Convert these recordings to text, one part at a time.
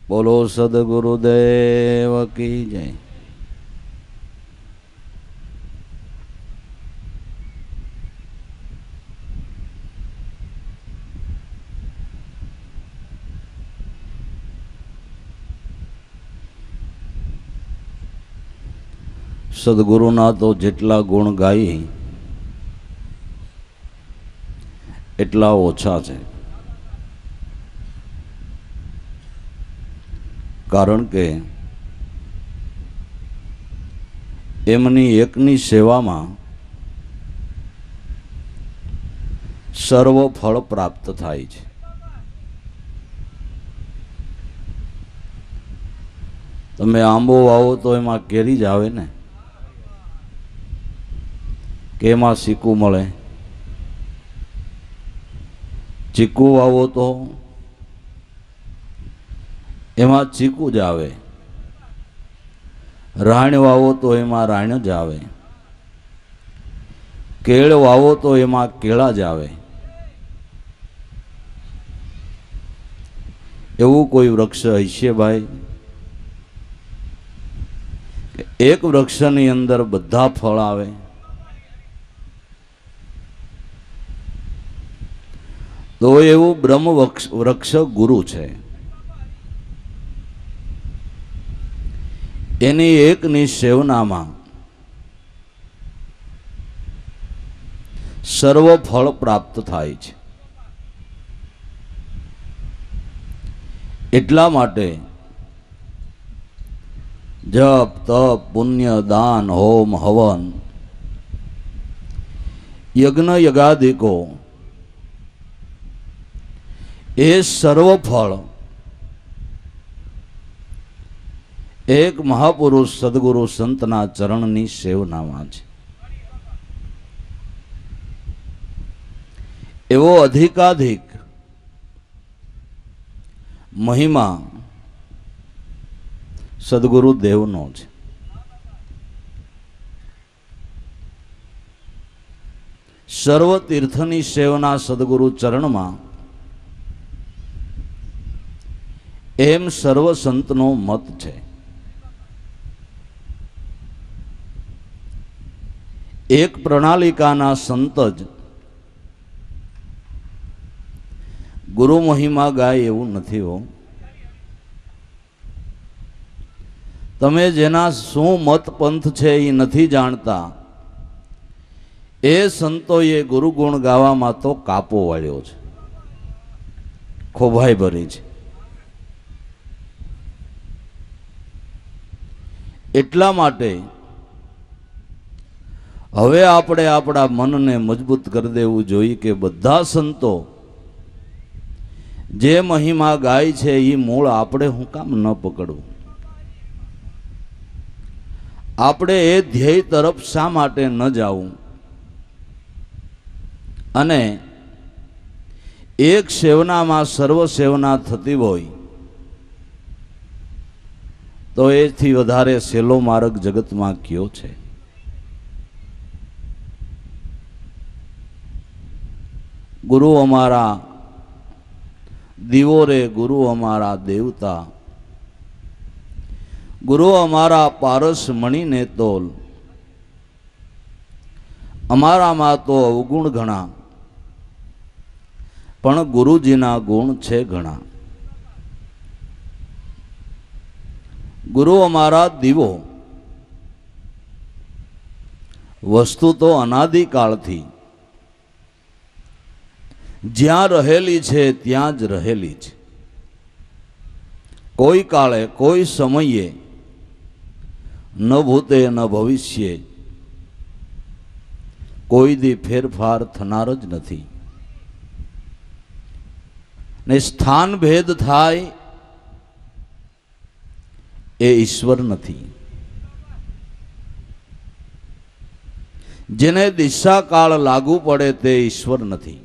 બોલો સદગુરુદેવ કી જય. સદગુરુના તો જેટલા ગુણ ગાઈ એટલા ઓછા છે. કારણ કે એમની એકની સેવામાં સર્વ ફળ પ્રાપ્ત થાય છે. તમે આંબો વાવો તો એમાં કેરી જ આવે ને, કે એમાં ચીકુ મળે? ચીકુ વાવો તો એમાં ચીકુ જ આવે. રાણ વાવો તો એમાં રાણ જ આવે. કેળ વાવો તો એમાં કેળા જ આવે. એવું કોઈ વૃક્ષ હશે ભાઈ? એક વૃક્ષની અંદર બધા ફળ આવે? તો એવું બ્રહ્મ વૃક્ષ ગુરુ છે. એની એકની સેવનામાં સર્વ ફળ પ્રાપ્ત થાય છે. એટલા માટે જપ તપ પુણ્ય દાન હોમ હવન યજ્ઞ યગાદિકો એ સર્વ ફળ એક મહાપુરુષ સદગુરુ સંતના ચરણની સેવનામાં છે. એવો અધિકાધિક મહિમા સદગુરુ દેવનો છે. સર્વ તીર્થની સેવના સદગુરુ ચરણમાં એમ સર્વ સંતનો મત છે. એક પ્રણાલિકાના સંત જ ગુરુ મહિમા ગાય એવું નથી હો. તમે જેના શું મત પંથ છે એ નથી જાણતા, એ સંતોએ ગુરુ ગુણ ગાવામાં તો કાપો વાળ્યો છે, ખોભાઈ ભરી છે. એટલા માટે હવે આપણે આપણા મનને મજબૂત કરી દેવું જોઈએ કે બધા સંતો જે મહિમા ગાય છે એ મૂળ આપણે હું કામ ન પકડવું? આપણે એ ધ્યેય તરફ શા માટે ન જાવું? અને એક સેવનામાં સર્વ સેવના થતી હોય તો એથી વધારે સહેલો માર્ગ જગતમાં કયો છે? ગુરુ અમારા દીવો રે, ગુરુ અમારા દેવતા, ગુરુ અમારા પારસ મણીને તોલ, અમારામાં તો અવગુણ ઘણા પણ ગુરુજીના ગુણ છે ઘણા. ગુરુ અમારા દીવો વસ્તુ તો અનાદિકાળથી જ્યાં રહેલી છે ત્યાં જ રહેલી છે. કોઈ કાળે કોઈ સમયે ન ભૂતે ન ભવિષ્યે કોઈ દી ફેરફાર થનાર જ નથી. ને સ્થાન ભેદ થાય એ ઈશ્વર નથી. જેને દિશા કાળ લાગુ પડે તે ઈશ્વર નથી.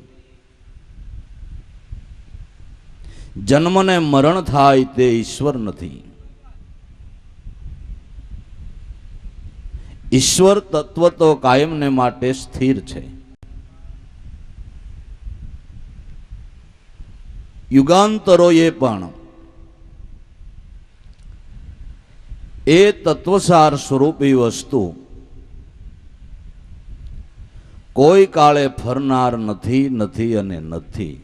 જન્મ ને મરણ થાય તે ઈશ્વર નથી. ઈશ્વર તત્વ તો કાયમને માટે સ્થિર છે. યુગાંતરોએ પણ એ તત્વસાર સ્વરૂપી વસ્તુ કોઈ કાળે ફરનાર નથી, નથી અને નથી.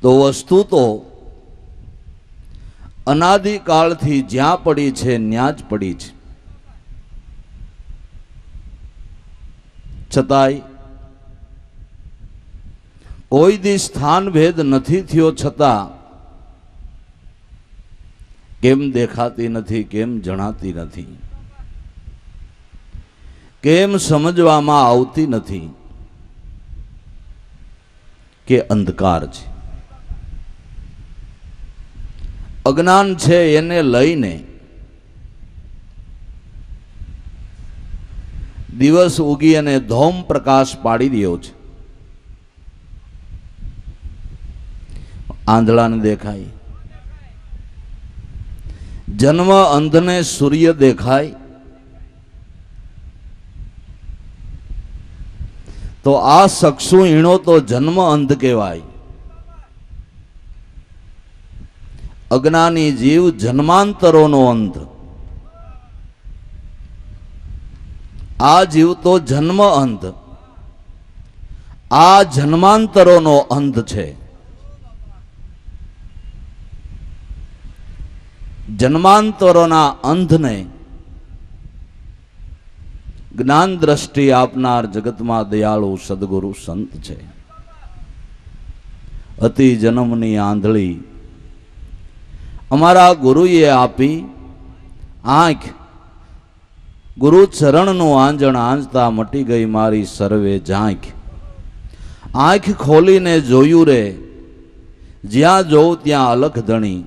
તો વસ્તુ તો અનાદિકાળથી જ્યાં પડી છે ત્યાં જ પડી છે. છતાંય કોઈ દી સ્થાન ભેદ નથી થયો, છતાં કેમ દેખાતી નથી, કેમ જણાતી નથી, કેમ સમજવામાં આવતી નથી કે અંધકાર છે, અજ્ઞાન છે. એને લઈને દિવસ ઉગી અને ધોમ પ્રકાશ પાડી રહ્યો છે. આંધળાને દેખાય, જન્મ અંધને સૂર્ય દેખાય, તો આ સક્ષુ ઈણો તો જન્મ અંધ કહેવાય. અજ્ઞાની જીવ જન્માંતરોનો અંધ. આ જીવ તો જન્મ અંધ, આ જન્માંતરોનો અંધ છે. જન્માંતરોના અંધને જ્ઞાન દ્રષ્ટિ આપનાર જગતમાં દયાળુ સદગુરુ સંત છે. અતિ જન્મની આંધળી અમારા ગુરુએ આપી આંખ. ગુરુ ચરણનું આંજણ આંજતા મટી ગઈ મારી સર્વે ઝાંખ. આંખ ખોલીને જોયું રે, જ્યાં જોઉં ત્યાં અલખ ધણી.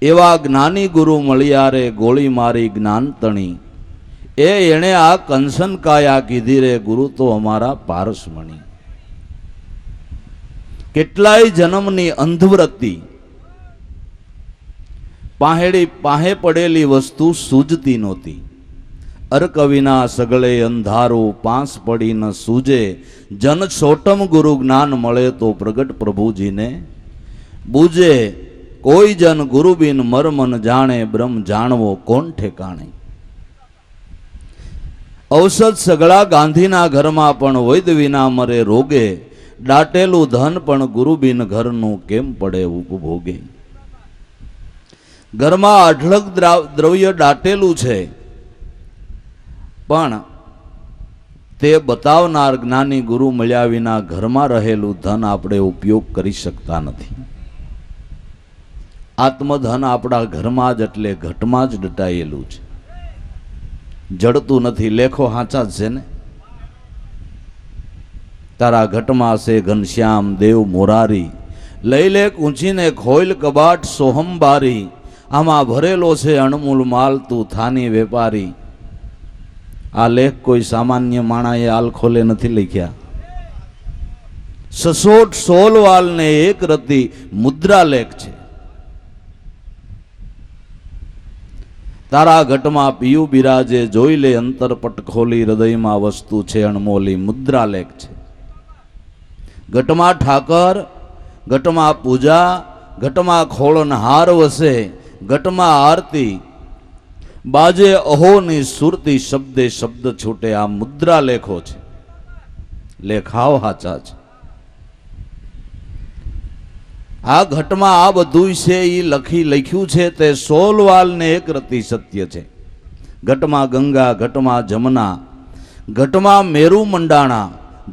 એવા જ્ઞાની ગુરુ મળ્યા રે, ગોળી મારી જ્ઞાન તણી. એણે આ કંસન કાયા કીધી રે, ગુરુ તો અમારા પારસમણી. કેટલાય જન્મની અંધવૃત્તિ, પાહેડી પાહે પડેલી વસ્તુ સૂજતી નહોતી. અર્ક વિના સગળે અંધારું, પાંસ પડી ન સૂજે. જન છોટમ ગુરુ જ્ઞાન મળે તો પ્રગટ પ્રભુજીને બૂજે. કોઈ જન ગુરુ બિન મર્મન જાણે, બ્રહ્મ જાણવો કોણ ઠેકાણે. ઔષધ સગળા ગાંધીના ઘરમાં પણ વૈદ વિના મરે રોગે. દાટેલું ધન પણ ગુરુ બિન ઘરનું કેમ પડે ઉપભોગે. ઘરમાં અઢળક દ્રવ્ય દાટેલું છે, પણ તે બતાવનાર જ્ઞાની ગુરુ મળ્યા વિના ઘરમાં રહેલું ધન આપણે ઉપયોગ કરી શકતા નથી. આત્મધન આપણા ઘરમાં જ એટલે ઘટમાં જ દટાયેલું છે, જડતું નથી. લેખો હાચા જ છે ને. તારા ઘટમાં છે ઘનશ્યામ દેવ મોરારી, લઈ લે ઊંચીને ખોઈલ કબાટ સોહમબારી. આમાં ભરેલો છે અણમૂલ માલ, તું થાની વેપારી. આ લેખ કોઈ સામાન્ય માણાએ આલ ખોલે નથી લખ્યા. 616 વાલ ને એક રતી મુદ્રા લેખ છે. તારા ઘટમાં પિયું બિરાજે, જોઈ લે અંતરપટ ખોલી. હૃદયમાં વસ્તુ છે અણમોલી, મુદ્રા લેખ છે. ઘટમાં ઠાકર, ઘટમાં પૂજા, ઘટમાં ખોળનહાર વસે. ઘટમાં આરતી બાજે અહોની સુરતી, શબ્દે શબ્દ છૂટે. આ મુદ્રા લેખો છે, લેખાવ હાચા છે. આ ઘટમાં આ બધું છે એ લખ્યું છે તે 16 વાલ ને એક રતી સત્ય છે. ઘટમાં ગંગા, ઘટમાં જમના, ઘટમાં મેરુ મંડાણા.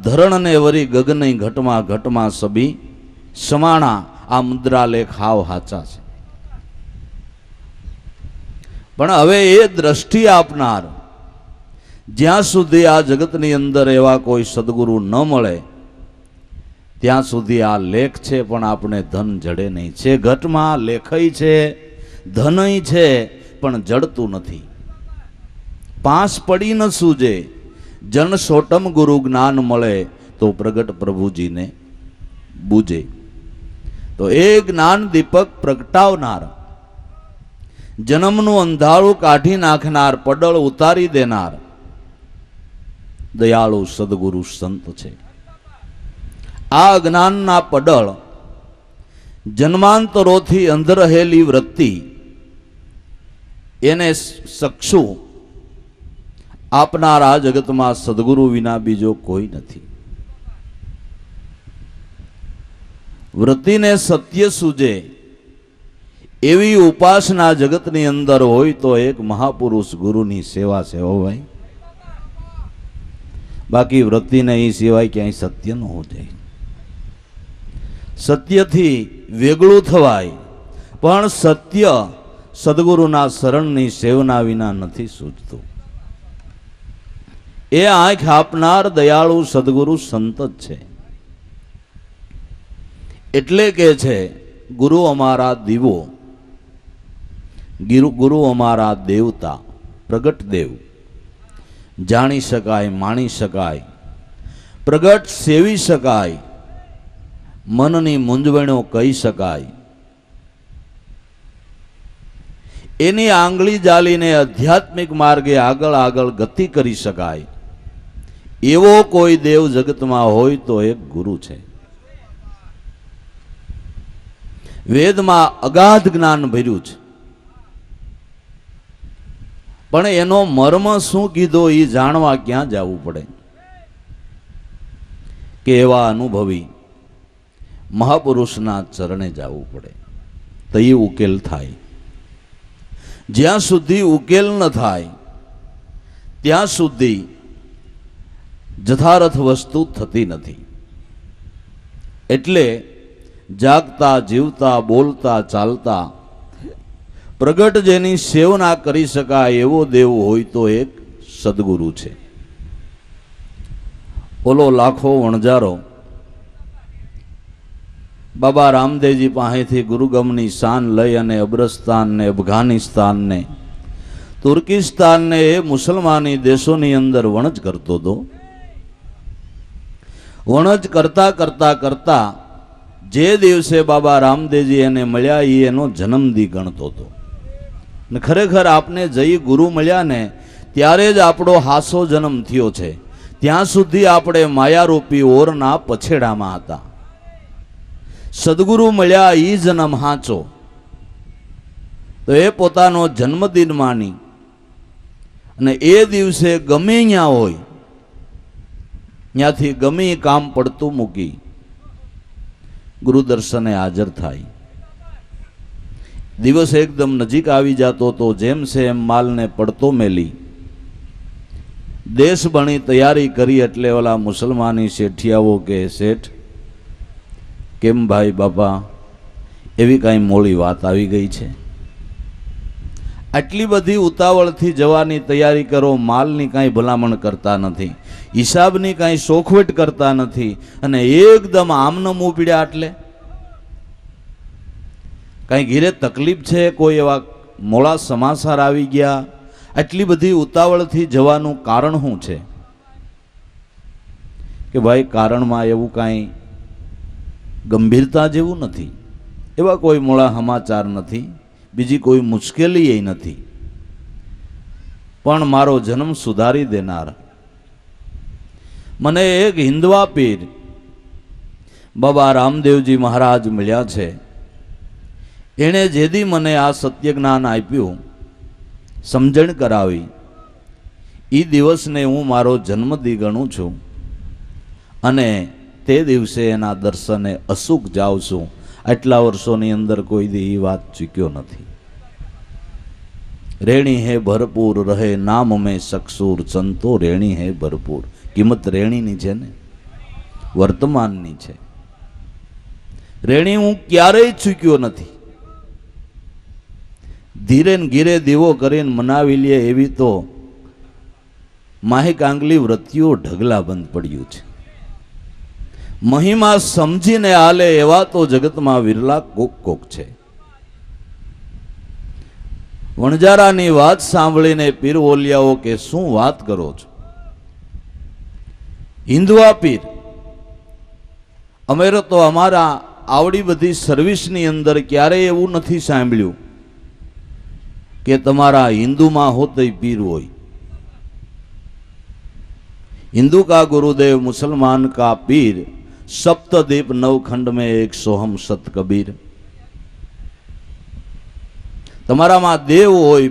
ધરણ ને વરી ગગનઈ ઘટમાં, ઘટમાં સબી સમાણા. આ મુદ્રા લેખ હાવ હાચા છે. પણ હવે એ દ્રષ્ટિ આપનાર, જ્યાં સુધી આ જગતની અંદર એવા કોઈ સદગુરુ ન મળે ત્યાં સુધી આ લેખ છે, પણ આપણે ધન જડે નહીં. છે ઘટમાં લેખય છે, ધનય છે, પણ જડતું નથી. પાંસ પડી ન સૂજે. જન સોટમ ગુરુ જ્ઞાન મળે તો પ્રગટ પ્રભુજીને બૂજે. તો એ જ્ઞાન દીપક પ્રગટાવનાર, જન્મનું અંધારું કાઢી નાખનાર, પડળ ઉતારી દેનાર દયાળુ સદગુરુ સંત છે. આ જ્ઞાનના પડળ જન્માંતરોથી અંદર રહેલી વૃત્તિ એને સક્ષુ આપનાર આ જગતમાં સદગુરુ વિના બીજો કોઈ નથી. વૃત્તિને સત્ય સૂજે એવી ઉપાસના જગતની અંદર હોય તો એક મહાપુરુષ ગુરુની સેવા છે હો ભાઈ. બાકી વૃત્તિને એ સિવાય ક્યાંય સત્ય ન હોવું જોઈએ. સત્યથી વેગળું થવાય, પણ સત્ય સદગુરુના શરણની સેવના વિના નથી સૂજતું. એ આંખ આપનાર દયાળુ સદગુરુ સંત જ છે. એટલે કે છે ગુરુ અમારા દીવો, ગુરુ અમારા દેવતા, પ્રગટ દેવ, જાણી શકાય, માણી શકાય, પ્રગટ સેવી શકાય, મનની મૂંઝવણો કહી શકાય. એની આંગળી જાલીને આધ્યાત્મિક માર્ગે આગળ આગળ ગતિ કરી શકાય એવો કોઈ દેવ જગતમાં હોય તો એક ગુરુ છે. વેદમાં અગાધ જ્ઞાન ભર્યું છે, પણ એનો મર્મ શું કીધો એ જાણવા ક્યાં જવું પડે? કે એવા અનુભવી મહાપુરુષના ચરણે જવું પડે તો એ ઉકેલ થાય. જ્યાં સુધી ઉકેલ ન થાય ત્યાં સુધી જથારથ વસ્તુ થતી નથી. એટલે જાગતા, જીવતા, બોલતા, ચાલતા પ્રગટ જેની સેવના કરી શકાય એવો દેવ હોય તો એક સદગુરુ છે. ઓલો લાખો વણજારો બાબા રામદેવજી પાસેથી ગુરુગમની શાન લઈ અને અબ્રસ્તાન ને અફઘાનિસ્તાન ને તુર્કિસ્તાન ને એ મુસલમાની દેશોની અંદર વણજ કરતો હતો. વણજ કરતા કરતા કરતા જે દિવસે બાબા રામદેવજી એને મળ્યા એ એનો જન્મદી ગણતો હતો. ને ખરેખર આપને જઈ ગુરુ મળ્યા ને ત્યારે જ આપણો હાસો જન્મ થયો છે. ત્યાં સુધી આપણે માયારૂપી ઓરના પછેડામાં હતા. સદગુરુ મળ્યા ઈ જન્મ હાચો. તો એ પોતાનો જન્મદિન માની અને એ દિવસે ગમે ત્યાં હોય ત્યાંથી ગમે કામ પડતું મૂકી ગુરુ દર્શને હાજર થાય. દિવસ એકદમ નજીક આવી જતો તો જેમ છે એમ માલને પડતો મેલી દેશ બની તૈયારી કરી. એટલે ઓલા મુસલમાની શેઠિયાઓ કે શેઠ કેમ ભાઈ બાપા એવી કાંઈ મોડી વાત આવી ગઈ છે? આટલી બધી ઉતાવળથી જવાની તૈયારી કરો, માલની કાંઈ ભલામણ કરતા નથી, હિસાબની કાંઈ શોખવટ કરતા નથી, અને એકદમ આમનમ ઉપડ્યા. એટલે કાંઈ ઘીરે તકલીફ છે? કોઈ એવા મોડા સમાચાર આવી ગયા? આટલી બધી ઉતાવળથી જવાનું કારણ શું છે? કે ભાઈ કારણમાં એવું કાંઈ ગંભીરતા જેવું નથી, એવા કોઈ મોડા સમાચાર નથી, બીજી કોઈ મુશ્કેલી એ નથી, પણ મારો જન્મ સુધારી દેનાર મને એક હિન્દવા પીર બાબા રામદેવજી મહારાજ મળ્યા છે. એણે જેદી મને આ સત્ય જ્ઞાન આપ્યું, સમજણ કરાવી, એ દિવસને હું મારો જન્મદી ગણું છું અને તે દિવસે એના દર્શને અસુખ જાઉં છું. આટલા વર્ષોની અંદર કોઈ દી એ વાત ચૂક્યો નથી. રેણી હે ભરપૂર રહે નામ મેં સક્ષૂર, સંતો રેણી હે ભરપૂર. કિંમત રેણીની છે ને, વર્તમાનની છે. રેણી હું ક્યારેય ચૂક્યો નથી. ધીરે ને ઘીરે દીવો કરીને મનાવી લે એવી તો માહિક આંગલી વૃત્તિઓ ઢગલા બંધ પડ્યું છે. મહિમા સમજીને હાલે એવા તો જગતમાં વિરલા કોક કોક છે. વણજારાની વાત સાંભળીને પીર ઓલિયાઓ કે શું વાત કરો છો? હિન્દવા પીર, અમે તો અમારા આવડી બધી સર્વિસની અંદર ક્યારેય એવું નથી સાંભળ્યું કે તમારા હિન્દુમાં હોતય પીર હોય. हिंदू का गुरुदेव, मुसलमान का पीर, सप्तद्वीप नवखंड में एक सोहम सत कबीर. તમારામાં દેવ હોય,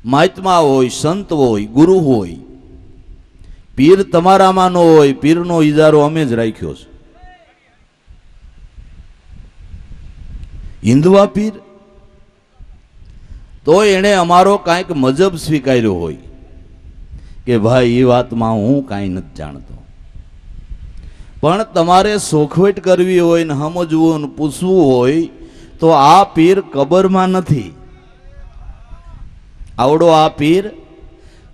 મહાત્મા હોય, સંત હોય, ગુરુ હોય, પીર તમારામાં ન હોય, પીરનો ઇજારો અમે જ રાખ્યો છે. હિન્દવા પીર તો એણે અમારો કાંઈક મજબ સ્વીકાર્યો હોય કે ભાઈ એ વાતમાં હું કાંઈ નથી જાણતો. પણ તમારે સોખવટ કરવી હોય ને સમજવું ને પૂછવું હોય તો આ પીર કબરમાં નથી. આવડો આ પીર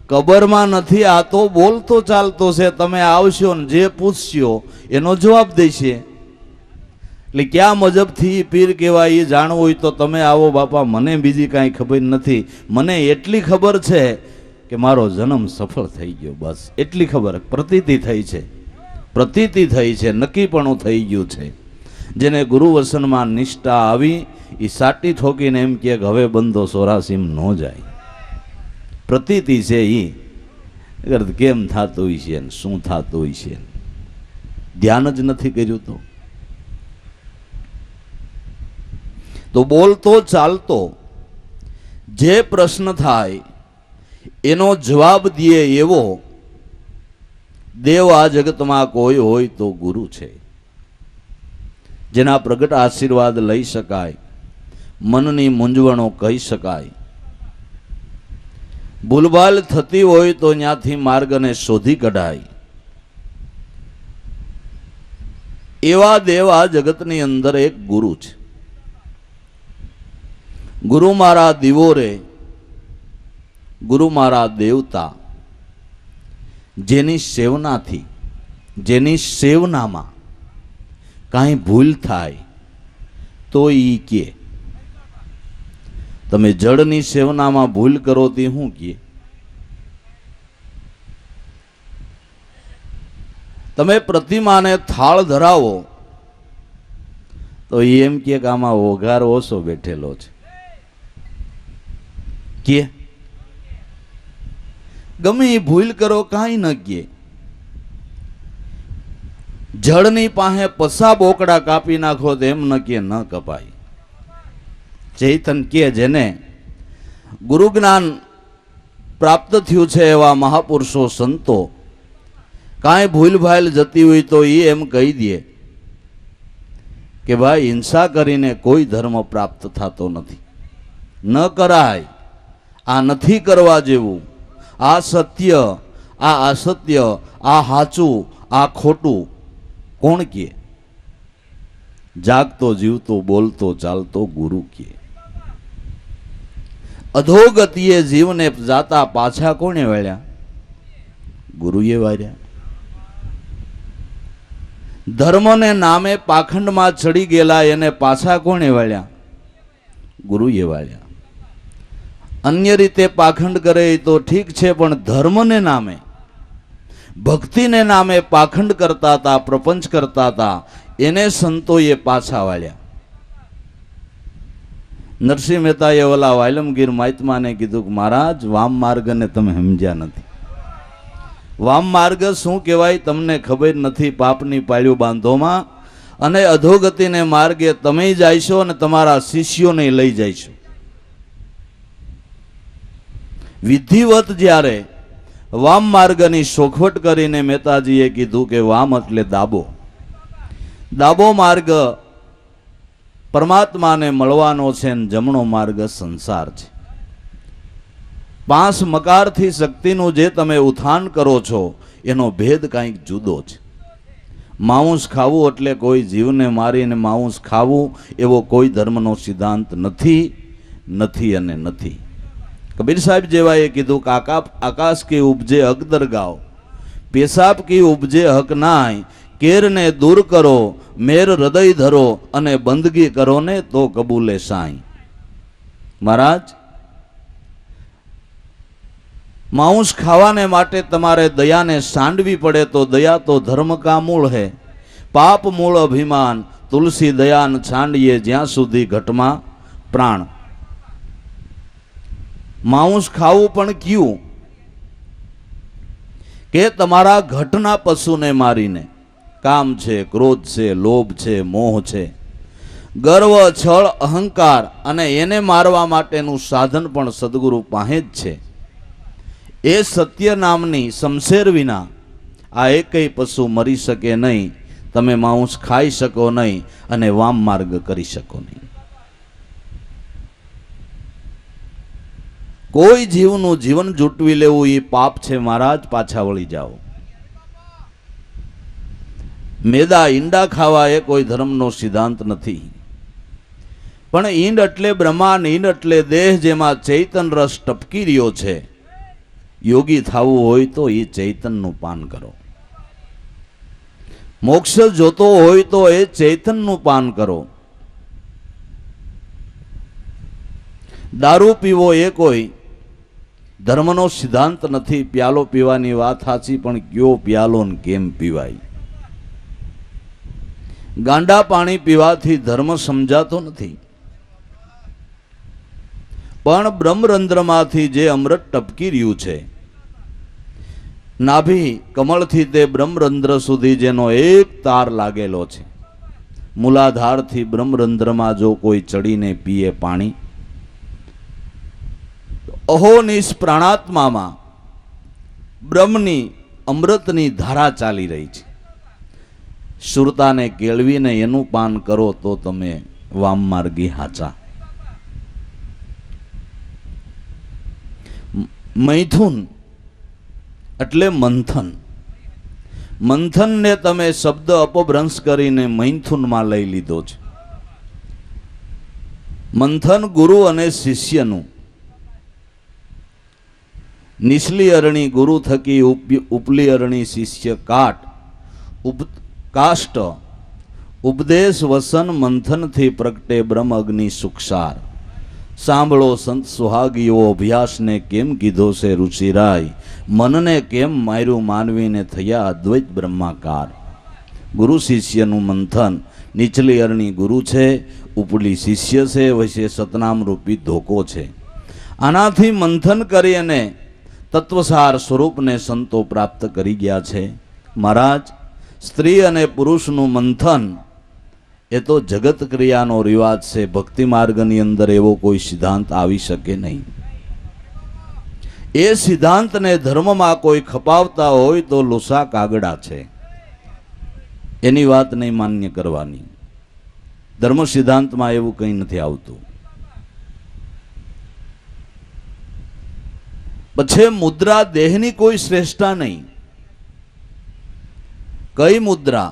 કબરમાં નથી. આ તો બોલતો ચાલતો છે. તમે આવશો ને જે પૂછશો એનો જવાબ દેશે. એટલે ક્યાં મજબથી પીર કહેવાય એ જાણવું હોય તો તમે આવો બાપા. મને બીજી કાંઈ ખબર નથી. મને એટલી ખબર છે કે મારો જન્મ સફળ થઈ ગયો, બસ એટલી ખબર. પ્રતીતિ થઈ છે, પ્રતીતિ થઈ છે, નક્કીપણું થઈ ગયું છે. જેને ગુરુવસનમાં નિષ્ઠા આવી એ સાટી ઠોકીને એમ કે હવે બંધો સોરાસીમ ન જાય. પ્રતીતિ છે એ કેમ થતું હોય છે ને શું થતું હોય છે, ધ્યાન જ નથી કર્યું. તો બોલતો ચાલતો જે પ્રશ્ન થાય એનો જવાબ દે એવો દેવ આ જગતમાં કોઈ હોય તો ગુરુ છે. જેના પ્રગટ આશીર્વાદ લઈ શકાય, મનની મૂંઝવણો કહી શકાય. ભૂલભાલ થતી હોય તો ત્યાંથી માર્ગને શોધી કઢાય. એવા દેવ આ જગતની અંદર એક ગુરુ છે. ગુરુ મારા દીવો રે, ગુરુ મારા દેવતા. જેની સેવનાથી, જેની સેવનામાં કાંઈ ભૂલ થાય તો ઈ કે તમે જળની સેવનામાં ભૂલ કરો તે શું કે? તમે પ્રતિમાને થાળ ધરાવો તો એમ કે આમાં ઓઘાર ઓછો બેઠેલો છે કે ગમે એ ભૂલ કરો કાંઈ ન કે. જળની પાસે પસા બોકડા કાપી નાખો તો એમ ન કે ન કપાય. ચૈતન કે જેને ગુરુ જ્ઞાન પ્રાપ્ત થયું છે એવા મહાપુરુષો સંતો કાંઈ ભૂલ ભાલ જતી હોય તો એ એમ કહી દે કે ભાઈ હિંસા કરીને કોઈ ધર્મ પ્રાપ્ત થતો નથી, ન કરાય. આ નથી કરવા જેવું. આ સત્ય, આ અસત્ય, આ સાચું, આ ખોટું કોણ કે? જાગતો જીવતો બોલતો ચાલતો ગુરુ કે. અધોગતિએ જીવને જાતા પાછા કોણે વાળ્યા? ગુરુએ વાળ્યા. ધર્મને નામે પાખંડમાં ચડી ગયેલા એને પાછા કોણે વાળ્યા? ગુરુએ વાળ્યા. અન્ય રીતે પાખંડ કરે તો ઠીક છે, પણ ધર્મને નામે, ભક્તિને નામે પાખંડ કરતા હતા, પ્રપંચ કરતા હતા, એને સંતોએ પાછા વાળ્યા. નરસિંહ મહેતાએ ઓલા વાયલમગીર મહાત્માને કીધું કે મહારાજ વામ માર્ગને તમે સમજ્યા નથી. વામ માર્ગ શું કહેવાય તમને ખબર નથી. પાપની પાળીઓ બાંધોમાં અને અધોગતિને માર્ગે તમે જાયશો અને તમારા શિષ્યોને લઈ જઈશો. વિધિવત જ્યારે વામ માર્ગની શોખવટ કરીને મહેતાજીએ કીધું કે વામ એટલે દાબો. દાબો માર્ગ પરમાત્માને મળવાનો છે અને જમણો માર્ગ સંસાર છે. 5 મકારથી શક્તિનું જે તમે ઉત્થાન કરો છો એનો ભેદ કંઈક જુદો છે. માંસ ખાવું એટલે કોઈ જીવને મારીને માંસ ખાવું એવો કોઈ ધર્મનો સિદ્ધાંત નથી, નથી અને નથી. કબીર સાહેબ જેવાએ કીધું કે આકાશ કી ઉપજે હક દરગાઓ, પેશાબ કી ઉપજે હક નાય, કેરને દૂર કરો, મેર હૃદય ધરો અને બંદગી કરો ને તો કબૂલે સાંઈ. મહારાજ માંસ ખાવાને માટે તમારે દયાને સાંડવી પડે તો દયા તો ધર્મ કા મૂળ હે. પાપ મૂળ અભિમાન, તુલસી દયાન છાંડીએ જ્યાં સુધી ઘટમાં પ્રાણ. માંસ ખાવું પણ ક્યું કે તમારા ઘટના પશુને મારીને. કામ છે, ક્રોધ છે, લોભ છે, મોહ છે, ગર્વ, છળ, અહંકાર અને એને મારવા માટેનું સાધન પણ સદગુરુ પાસે જ છે. એ સત્ય નામની શમશેર વિના આ એકેય પશુ મરી શકે નહીં, તમે માંસ ખાઈ શકો નહીં અને વામ માર્ગ કરી શકો નહીં. કોઈ જીવનું જીવન જૂટવી લેવું એ પાપ છે મહારાજ, પાછા વળી જાઓ. મેદા ઈંડા ખાવા એ કોઈ ધર્મનો સિદ્ધાંત નથી, પણ ઈંડ એટલે બ્રહ્માંડ, ઈંડ એટલે દેહ જેમાં ચૈતન રસ ટપકી રહ્યો છે. યોગી થવું હોય તો એ ચૈતનનું પાન કરો. મોક્ષ જોતો હોય તો એ ચૈતનનું પાન કરો. દારૂ પીવો એ કોઈ ધર્મનો સિદ્ધાંત નથી. પ્યાલો પીવાની વાત સાચી, પણ કયો પ્યાલો ને કેમ પીવાય? ગાંડા પાણી પીવાથી ધર્મ સમજાતો નથી, પણ બ્રહ્મરંધ્રમાંથી જે અમૃત ટપકી રહ્યું છે, નાભી કમળથી તે બ્રહ્મરંધ્ર સુધી જેનો એક તાર લાગેલો છે, મૂલાધારથી બ્રહ્મરંધ્રમાં જો કોઈ ચડીને પીએ પાણી, અહોનિશ પ્રાણાત્મામાં બ્રહ્મની અમૃતની ધારા ચાલી રહી છે. સુરતાને કેળવીને એનું પાન કરો તો તમે વામ માર્ગી હાચા. મૈથુન એટલે મંથન. મંથનને તમે શબ્દ અપભ્રંશ કરીને મૈથુનમાં લઈ લીધો છે. મંથન ગુરુ અને શિષ્યનું. નીચલી અરણી ગુરુ થકી ઉપલી અરણી શિષ્ય કાટ કાષ્ટ ઉપદેશ વસન મંથનથી પ્રગટે બ્રહ્મ અગ્નિ સુક્ષાર. સાંભળો સંત સુહાગીઓ અભ્યાસને કેમ કીધો છે રુચિરાય, મનને કેમ માર્યું માનવીને થયા અદ્વૈત બ્રહ્માકાર. ગુરુ શિષ્યનું મંથન. નીચલી અરણી ગુરુ છે, ઉપલી શિષ્ય છે, વચ્ચે સતનામ રૂપી ધોકો છે. આનાથી મંથન કરી અને તત્વસાર સ્વરૂપને સંતો પ્રાપ્ત કરી ગયા છે. મહારાજ, સ્ત્રી અને પુરુષનું મંથન એ તો જગત ક્રિયાનો રિવાજ છે. ભક્તિ માર્ગની અંદર એવો કોઈ સિદ્ધાંત આવી શકે નહીં. એ સિદ્ધાંતને ધર્મમાં કોઈ ખપાવતા હોય તો લોસા કાગડા છે, એની વાત નહીં માન્ય કરવાની. ધર્મ સિદ્ધાંતમાં એવું કંઈ નથી આવતું. પછી મુદ્રા દેહની કોઈ શ્રેષ્ઠતા નહીં. કઈ મુદ્રા?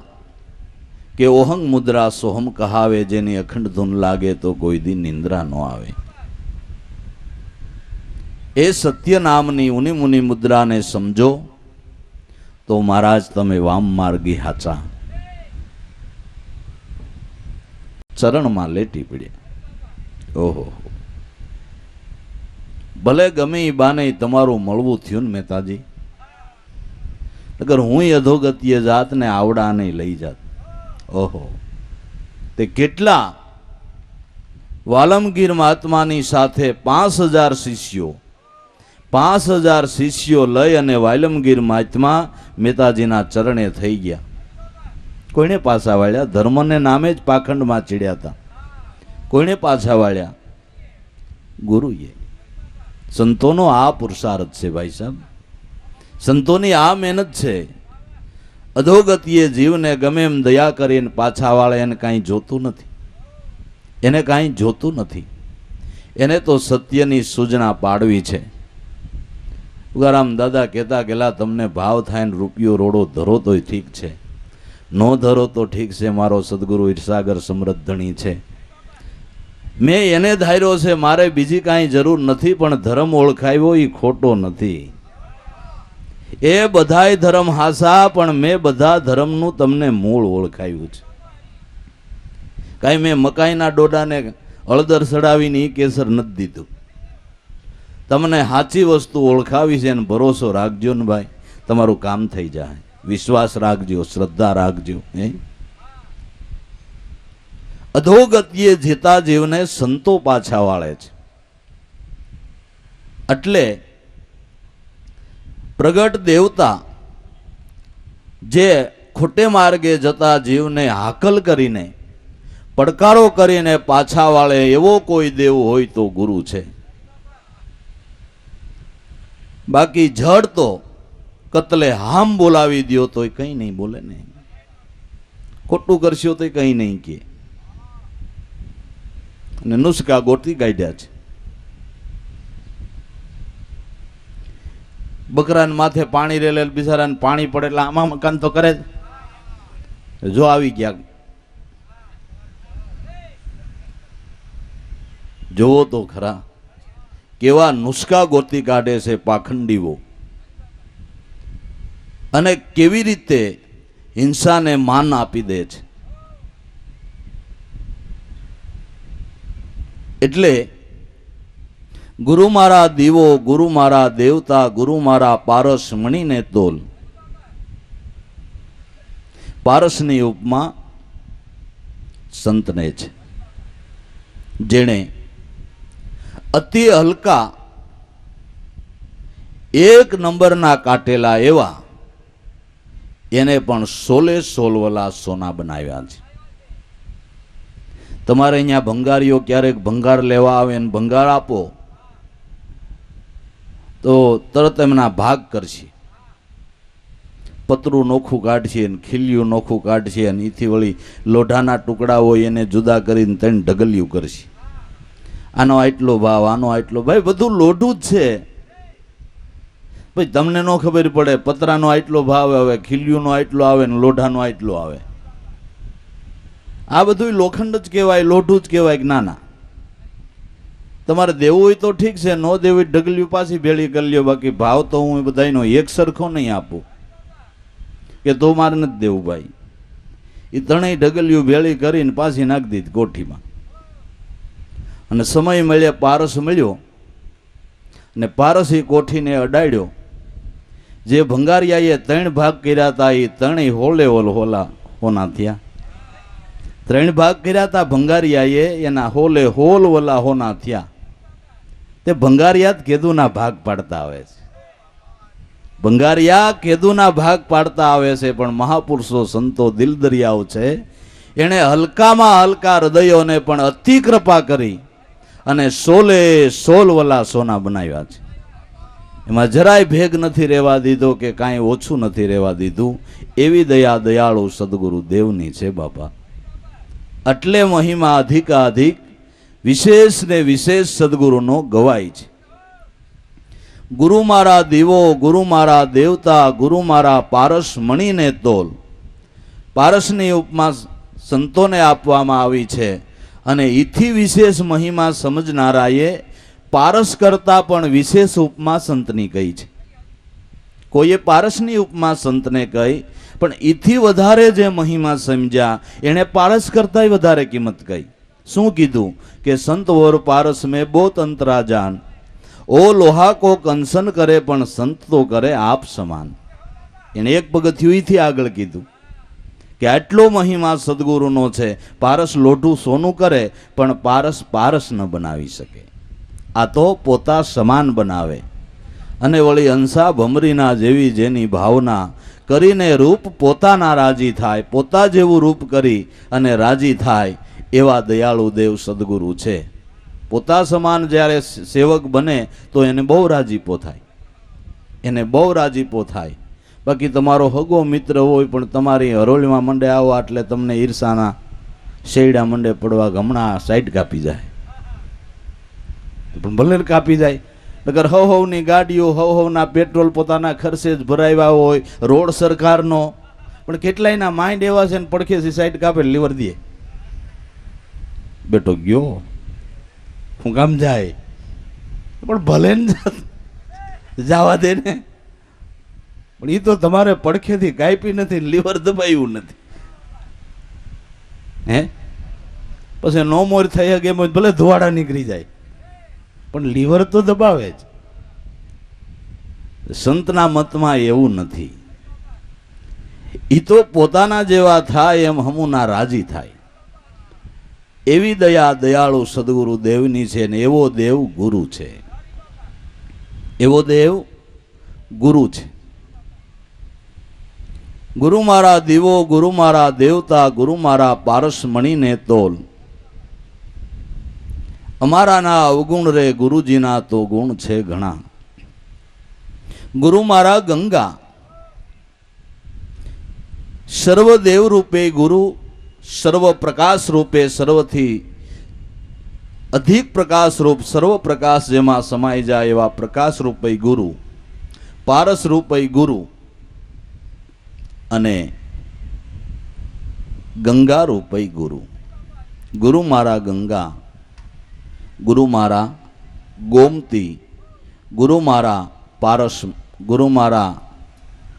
કે ઓહંગ મુદ્રા સોહમ કહાવે, જેની અખંડ ધૂન લાગે તો કોઈ દી નિંદ્રા ન આવે. એ સત્ય નામની ઉની મુનિ મુદ્રાને સમજો તો મહારાજ તમે વામ માર્ગી હાચા. ચરણમાં લેટી પડ્યા. ઓહો, ભલે ગમે એ બાને તમારું મળવું થયું ને મહેતાજી, અગર હું અધોગતિએ જાત ને આવડા નહીં લઈ જાત. ઓહો, તે કેટલા વાલમગીર મહાત્માની સાથે 5000 શિષ્યો 5000 શિષ્યો લઈ અને વાલમગીર મહાત્મા મહેતાજીના ચરણે થઈ ગયા. કોઈને પાછા વાળ્યા? ધર્મને નામે જ પાખંડમાં ચીડ્યા હતા. કોઈને પાછા વાળ્યા? ગુરુએ. સંતોનો આ પુરુષાર્થ છે ભાઈ સાહેબ, સંતોની આ મહેનત છે. અધોગતિએ જીવને ગમે એમ દયા કરીને પાછા વાળે એને કાંઈ જોતું નથી, એને કાંઈ જોતું નથી. એને તો સત્યની સૂચના પાડવી છે. ઉગારામ દાદા કહેતા ગયેલા, તમને ભાવ થાય ને રૂપિયો રોડો ધરો તોય ઠીક છે, નો ધરો તો ઠીક છે, મારો સદગુરુ ઈર્ષાગર સમૃદ્ધ ધણી છે. મેં એને ધાર્યો છે, મારે બીજી કાંઈ જરૂર નથી, પણ ધર્મ ઓળખાવ્યો એ ખોટો નથી. એ બધાય ધર્મ હાસા, પણ મેં બધા ધર્મનું તમને મૂળ ઓળખાવ્યું છે. કાંઈ મેં મકાઈના ડોડાને હળદર સડાવીને એ કેસર નથી દીધું. તમને સાચી વસ્તુ ઓળખાવી છે અને ભરોસો રાખજો ને ભાઈ, તમારું કામ થઈ જાય. વિશ્વાસ રાખજો, શ્રદ્ધા રાખજો. અધોગતિએ જીતા જીવને સંતો પાછા વાળે છે. એટલે પ્રગટ દેવતા જે ખોટે માર્ગે જતા જીવને હાકલ કરીને પડકારો કરીને પાછા વાળે એવો કોઈ દેવ હોય તો ગુરુ છે. બાકી જડ તો કતલે હામ બોલાવી દો તો કંઈ નહીં બોલે ને, ખોટું કરશો તો કંઈ નહીં કે, અને નુસ્ખા ગોતી કાઢ્યા છે. બકરાને માથે પાણી રેલે બિચારાને પાણી પડે એટલે આમાં મકાન તો કરે જ. જો આવી ગયા, જોવો તો ખરા કેવા નુસ્ખા ગોતી કાઢે છે પાખંડીઓ, અને કેવી રીતે હિંસાને માન આપી દે છે. એટલે ગુરુ મારા દીવો, ગુરુ મારા દેવતા, ગુરુ મારા પારસ મણીને તોલ. પારસની ઉપમા સંતને છે, જેણે અતિ હલકા એક નંબરના કાટેલા એવા એને પણ 16 વલા સોના બનાવ્યા છે. તમારે અહીંયા ભંગારીઓ ક્યારેક ભંગાર લેવા આવે ને ભંગાર આપો તો તરત એમના ભાગ કરશે, પતરું નોખું કાઢશે ને ખીલ્યું નોખું કાઢશે અને એથી વળી લોઢાના ટુકડા હોય એને જુદા કરીને તેને ઢગલિયું કરશે. આનો આટલો ભાવ, આનો આટલો, ભાઈ બધું લોઢું જ છે. ભાઈ તમને ન ખબર પડે, પતરાનો આટલો ભાવ આવે, ખીલ્યુંનો આટલો આવે ને લોઢાનો આટલો આવે. આ બધું લોખંડ જ કહેવાય, લોઢું જ કહેવાય કે નાના. તમારે દેવું હોય તો ઠીક છે, ન દેવું ઢગલ્યું પાછી ભેળી કરી લ્યો. બાકી ભાવ તો હું બધાનો એક સરખો નહીં આપું કે તો મારે નથી દેવું. ભાઈ એ ત્રણેય ઢગલ્યું ભેળી કરીને પાછી નાખી દીધી કોઠીમાં. અને સમય મળ્યા, પારસ મળ્યો ને પારસ એ કોઠીને અડાડ્યો. જે ભંગારિયાએ 3 ભાગ કર્યા હતા એ ત્રણેય હોલા હોના થયા. 3 ભાગ કર્યા હતા ભંગારિયાએ, એના હોલ વલા હોના થયા. તે ભંગારિયા જ કેદુના ભાગ પાડતા આવે છે. ભંગારિયા કેદુના ભાગ પાડતા આવે છે. પણ મહાપુરુષો સંતો દિલ દરિયાઓ છે, એણે હલકામાં હલકા હૃદયોને પણ અતિ કૃપા કરી અને 16 વલા સોના બનાવ્યા છે. એમાં જરાય ભેગ નથી રહેવા દીધો કે કાંઈ ઓછું નથી રહેવા દીધું. એવી દયા દયાળુ સદગુરુ દેવની છે બાપા. એટલે મહિમા અધિકાધિક વિશેષ ને વિશેષ સદગુરુનો ગવાય છે. ગુરુ મારા દીવો, ગુરુ મારા દેવતા, ગુરુ મારા પારસ મણીને તોલ. પારસની ઉપમા સંતોને આપવામાં આવી છે. અને ઈથી વિશેષ મહિમા સમજનારાએ પારસ કરતા પણ વિશેષ ઉપમા સંતની કહી છે. કોઈએ પારસની ઉપમા સંતને કહી, પણ ઈથી વધારે જે મહિમા સમજ્યા એણે પારસ કરતા વધારે કિંમત કહી. શું કીધું કે સંત ઓર પારસ મેં બોત અંતરા જાન, ઓ લોહા કો કંસન કરે પણ સંત તો કરે આપ સમાન. એને એક પગથિયું ઈથી આગળ કીધું કે આટલો મહિમા સદગુરુનો છે. પારસ લોઢું સોનું કરે પણ પારસ ન બનાવી શકે. આ તો પોતા સમાન બનાવે. અને વળી હંસા ભમરીના જેવી જેની ભાવના કરીને રૂપ પોતાના રાજી થાય, પોતા જેવું રૂપ કરી અને રાજી થાય એવા દયાળુ દેવ સદગુરુ છે. પોતા સમાન જ્યારે સેવક બને તો એને બહુ રાજીપો થાય, એને બહુ રાજીપો થાય. બાકી તમારો હગો મિત્ર હોય પણ તમારી હરોળીમાં મંડે આવો એટલે તમને ઈર્ષાના શેડા મંડે પડવા, હમણાં સાઈડ કાપી જાય. પણ ભલે કાપી જાય, નગર હવની ગાડીઓ, હવના પેટ્રોલ પોતાના ખર્ચે જ ભરાવ્યા હોય, રોડ સરકારનો, પણ કેટલાયના માઇન્ડ એવા છે ને પડખેથી સાઈડ કાપે લીવર દે. બેટો ગયો હું કામ જાય, પણ ભલે જવા દે ને. પણ એ તો તમારે પડખેથી કાપી નથી, લીવર દબાયું નથી. હે પછી નો મોર થઈ શકે એમ ભલે ધુવાડા નીકળી જાય, પણ લીવર તો દબાવે જ. સંતના મતમાં એવું નથી. એ તો પોતાના જેવા થાય એમ હમુના રાજી થાય. એવી દયા દયાળુ સદગુરુ દેવની છે ને એવો દેવ ગુરુ છે. એવો દેવ ગુરુ છે. ગુરુ મારા દીવો, ગુરુ મારા દેવતા, ગુરુ મારા પારસ મણીને તોલ. અમારાના અવગુણ રે, ગુરુજીના તો ગુણ છે ઘણા. ગુરુ મારા ગંગા, સર્વદેવ રૂપે ગુરુ, સર્વ પ્રકાશ રૂપે, સર્વથી અધિક પ્રકાશ રૂપ, સર્વ પ્રકાશ જેમાં સમાઈ જાય એવા પ્રકાશ રૂપે ગુરુ, પારસ રૂપે ગુરુ અને ગંગા રૂપે ગુરુ. ગુરુ મારા ગંગા, ગુરુ મારા ગોમતી, ગુરુ મારા પારસ, ગુરુ મારા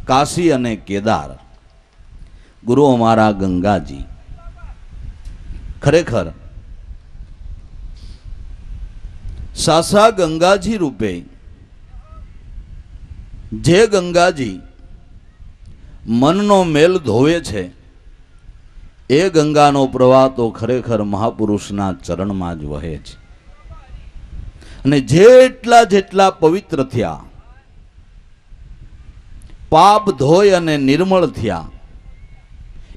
કાશી અને કેદાર, ગુરુ અમારા ગંગાજી. ખરેખર સાસા ગંગાજી રૂપે જે ગંગાજી મનનો મેલ ધોવે છે એ ગંગાનો પ્રવાહ તો ખરેખર મહાપુરુષના ચરણમાં જ વહે છે. અને જેટલા જેટલા પવિત્ર થયા, પાપ ધોય અને નિર્મળ થયા,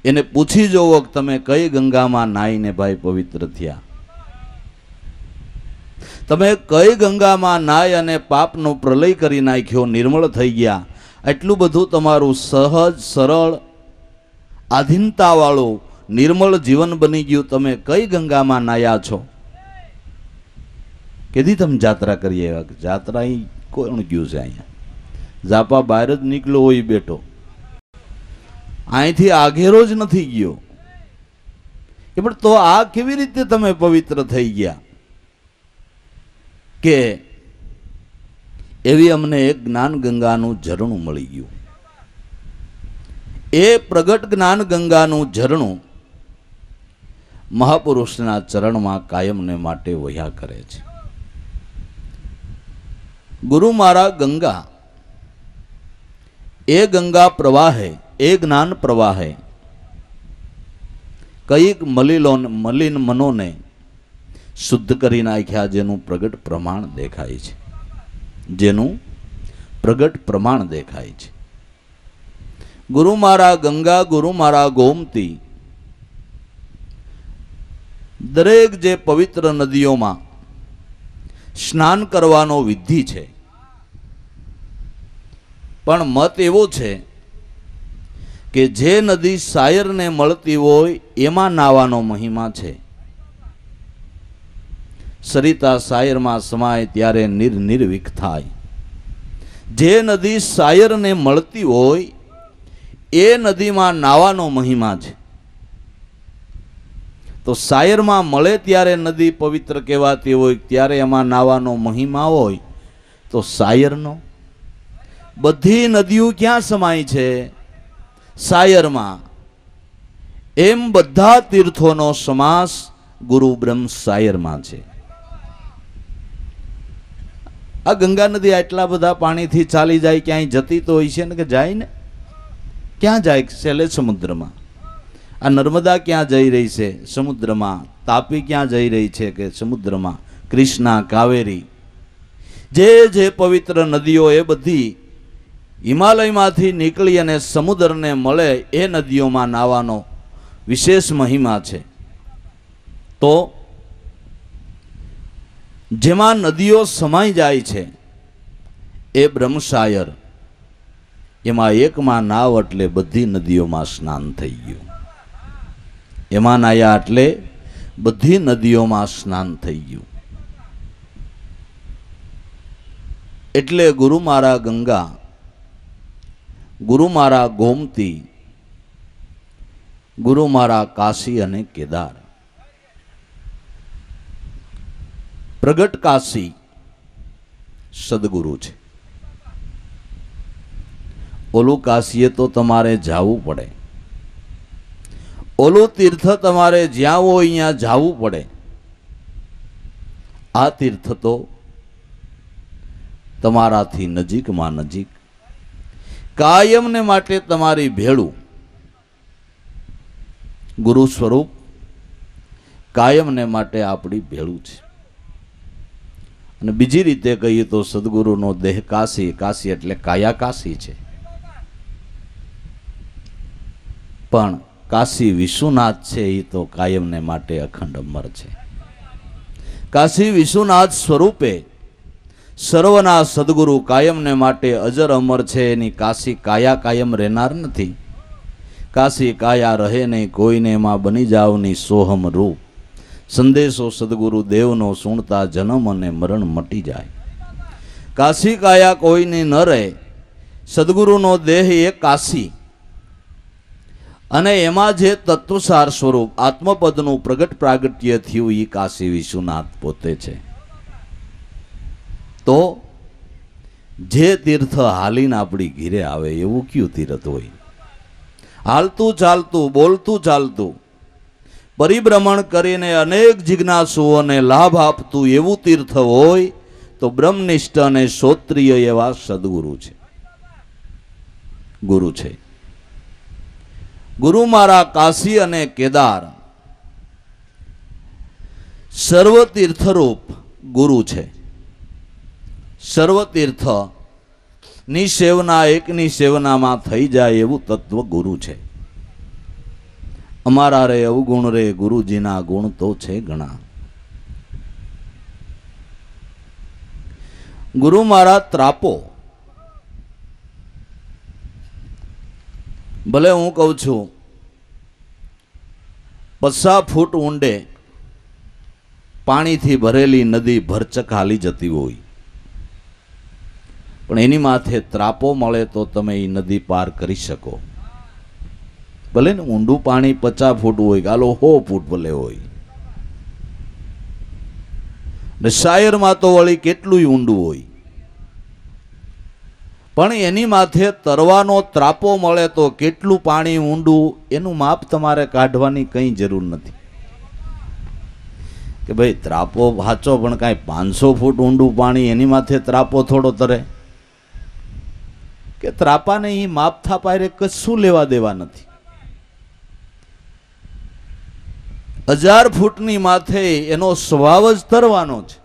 એને પૂછી જોવો કે તમે કઈ ગંગામાં નાહીને ભાઈ પવિત્ર થયા, તમે કઈ ગંગામાં નાય અને પાપનો પ્રલય કરી નાખ્યો, નિર્મળ થઈ ગયા. એટલું બધું તમારું સહજ, સરળ, આધીનતાવાળું નિર્મળ જીવન બની ગયું. તમે કઈ ગંગામાં નાયા છો? કેદી તમે જાત્રા કરીએ? જાત્રા અહીં કોણ ગયું છે? અહીંયા જાપા બહાર જ નીકળ્યો હોય બેઠો, અહીંથી આઘેરો જ નથી ગયો. કે પણ તો આ કેવી રીતે તમે પવિત્ર થઈ ગયા? કે એવી અમને એક જ્ઞાન ગંગાનું ઝરણું મળી ગયું. એ પ્રગટ જ્ઞાન ગંગાનું ઝરણું મહાપુરુષના ચરણમાં કાયમને માટે વહ્યા કરે છે. ગુરુ મારા ગંગા, એ ગંગા પ્રવાહે, એ જ્ઞાન પ્રવાહે કઈક મલિન મનોને શુદ્ધ કરી નાખ્યા, જેનું પ્રગટ પ્રમાણ દેખાય છે, જેનું પ્રગટ પ્રમાણ દેખાય છે. ગુરુ મારા ગંગા, ગુરુ મારા ગોમતી, દરેક જે પવિત્ર નદીઓમાં સ્નાન કરવાનો વિધિ છે, પણ મત એવો છે કે જે નદી શાયરને મળતી હોય એમાં નાવાનો મહિમા છે. સરિતા શાયરમાં સમાય ત્યારે નિર્વિક થાય. જે નદી શાયરને મળતી હોય એ નદીમાં નાવાનો મહિમા છે. તો શાયરમાં મળે ત્યારે નદી પવિત્ર કહેવાતી હોય, ત્યારે એમાં નાવાનો મહિમા હોય. તો શાયરનો બધી નદીઓ ક્યાં સમાય છે? શાયરમાં. એમ બધા તીર્થોનો સમાસ ગુરુ બ્રહ્મ શાયરમાં છે. આ ગંગા નદી આટલા બધા પાણીથી ચાલી જાય, ક્યાંય જતી તો હોય છે ને? કે જાય ને. ક્યાં જાય? છેલ્લે સમુદ્રમાં. આ નર્મદા ક્યાં જઈ રહી છે? સમુદ્રમાં. તાપી ક્યાં જઈ રહી છે? કે સમુદ્રમાં. કૃષ્ણા, કાવેરી, જે પવિત્ર નદીઓ એ બધી હિમાલયમાંથી નીકળી અને સમુદ્રને મળે એ નદીઓમાં નાવાનો વિશેષ મહિમા છે. તો જેમાં નદીઓ સમાઈ જાય છે એ બ્રહ્મશાયર, એમાં એકમાં નાવ એટલે બધી નદીઓમાં સ્નાન થઈ ગયું. એમાં નાયા એટલે બધી નદીઓમાં સ્નાન થઈ ગયું. એટલે ગુરુ મારા ગંગા, ગુરુ મારા ગોમતી, ગુરુ મારા કાશી અને કેદાર. પ્રગટ કાશી સદગુરુ છે. ઓલું કાશીએ તો તમારે જાવું પડે, ઓલું તીર્થ તમારે જ્યાં હોય અહીંયા જાવું પડે. આ તીર્થ તો તમારાથી નજીકમાં નજીક, કાયમને માટે તમારી ભેળું. ગુરુ સ્વરૂપ કાયમને માટે આપણી ભેળું છે. અને બીજી રીતે કહીએ તો સદગુરુનો દેહ કાશી, કાશી એટલે કાયા કાશી છે. પણ કાશી વિશ્વનાથ છે એ તો કાયમને માટે અખંડ અમર છે. કાશી વિશ્વનાથ સ્વરૂપે સર્વના સદગુરુ કાયમને માટે અજર અમર છે. એની કાશી કાયા કાયમ રહેનાર નથી. કાશી કાયા રહે નહીં કોઈને માં બની જાવની સોહમ રૂપ. સંદેશો સદગુરુ દેવનો સુણતા જન્મ અને મરણ મટી જાય. કાશી કાયા કોઈની ન રહે. સદગુરુનો દેહ એ કાશી, અને એમાં જે તત્વસાર સ્વરૂપ આત્મપદનું પ્રગટ પ્રાગટ્ય થયું એ કાશી વિશ્વનાથ પોતે છે. તો જે તીર્થ હાલીને આપણી ઘીરે આવે એવું કયું તીર્થ હોય? હાલતું ચાલતું બોલતું ચાલતું પરિભ્રમણ કરીને અનેક જિજ્ઞાસુઓને લાભ આપતું એવું તીર્થ હોય તો બ્રહ્મનિષ્ઠ અને શ્રોત્રિય એવા સદગુરુ છે, ગુરુ છે. ગુરુ મારા કાશી અને કેદાર સર્વ તીર્થરૂપ ગુરુ છે. સર્વ તીર્થ ની સેવના એકની સેવનામાં થઈ જાય એવું તત્વ ગુરુ છે. અમારા રે અવગુણ રે ગુરુજીના ગુણ તો છે ઘણા. ગુરુ મારા ત્રાપો, ભલે હું કહું છું 50 ફૂટ ઊંડે પાણીથી ભરેલી નદી ભરચક હાલી જતી હોય, પણ એની માથે ત્રાપો મળે તો તમે એ નદી પાર કરી શકો. ભલે ને ઊંડું પાણી 50 ફૂટ હોય, ગાલો 100 ફૂટ ભલે હોય. ને શાયરમાં તો વળી કેટલું ઊંડું હોય, પણ એની માથે તરવાનો ત્રાપો મળે તો કેટલું પાણી ઊંડું એનું માપ તમારે કાઢવાની કંઈ જરૂર નથી. કે ભાઈ ત્રાપો સાચો, પણ કાંઈ 500 ફૂટ ઊંડું પાણી એની માથે ત્રાપો થોડો તરે? કે ત્રાપાને એ માપ થાપાય કશું લેવા દેવા નથી. 1000 ફૂટની માથે એનો સ્વભાવ જ તરવાનો છે,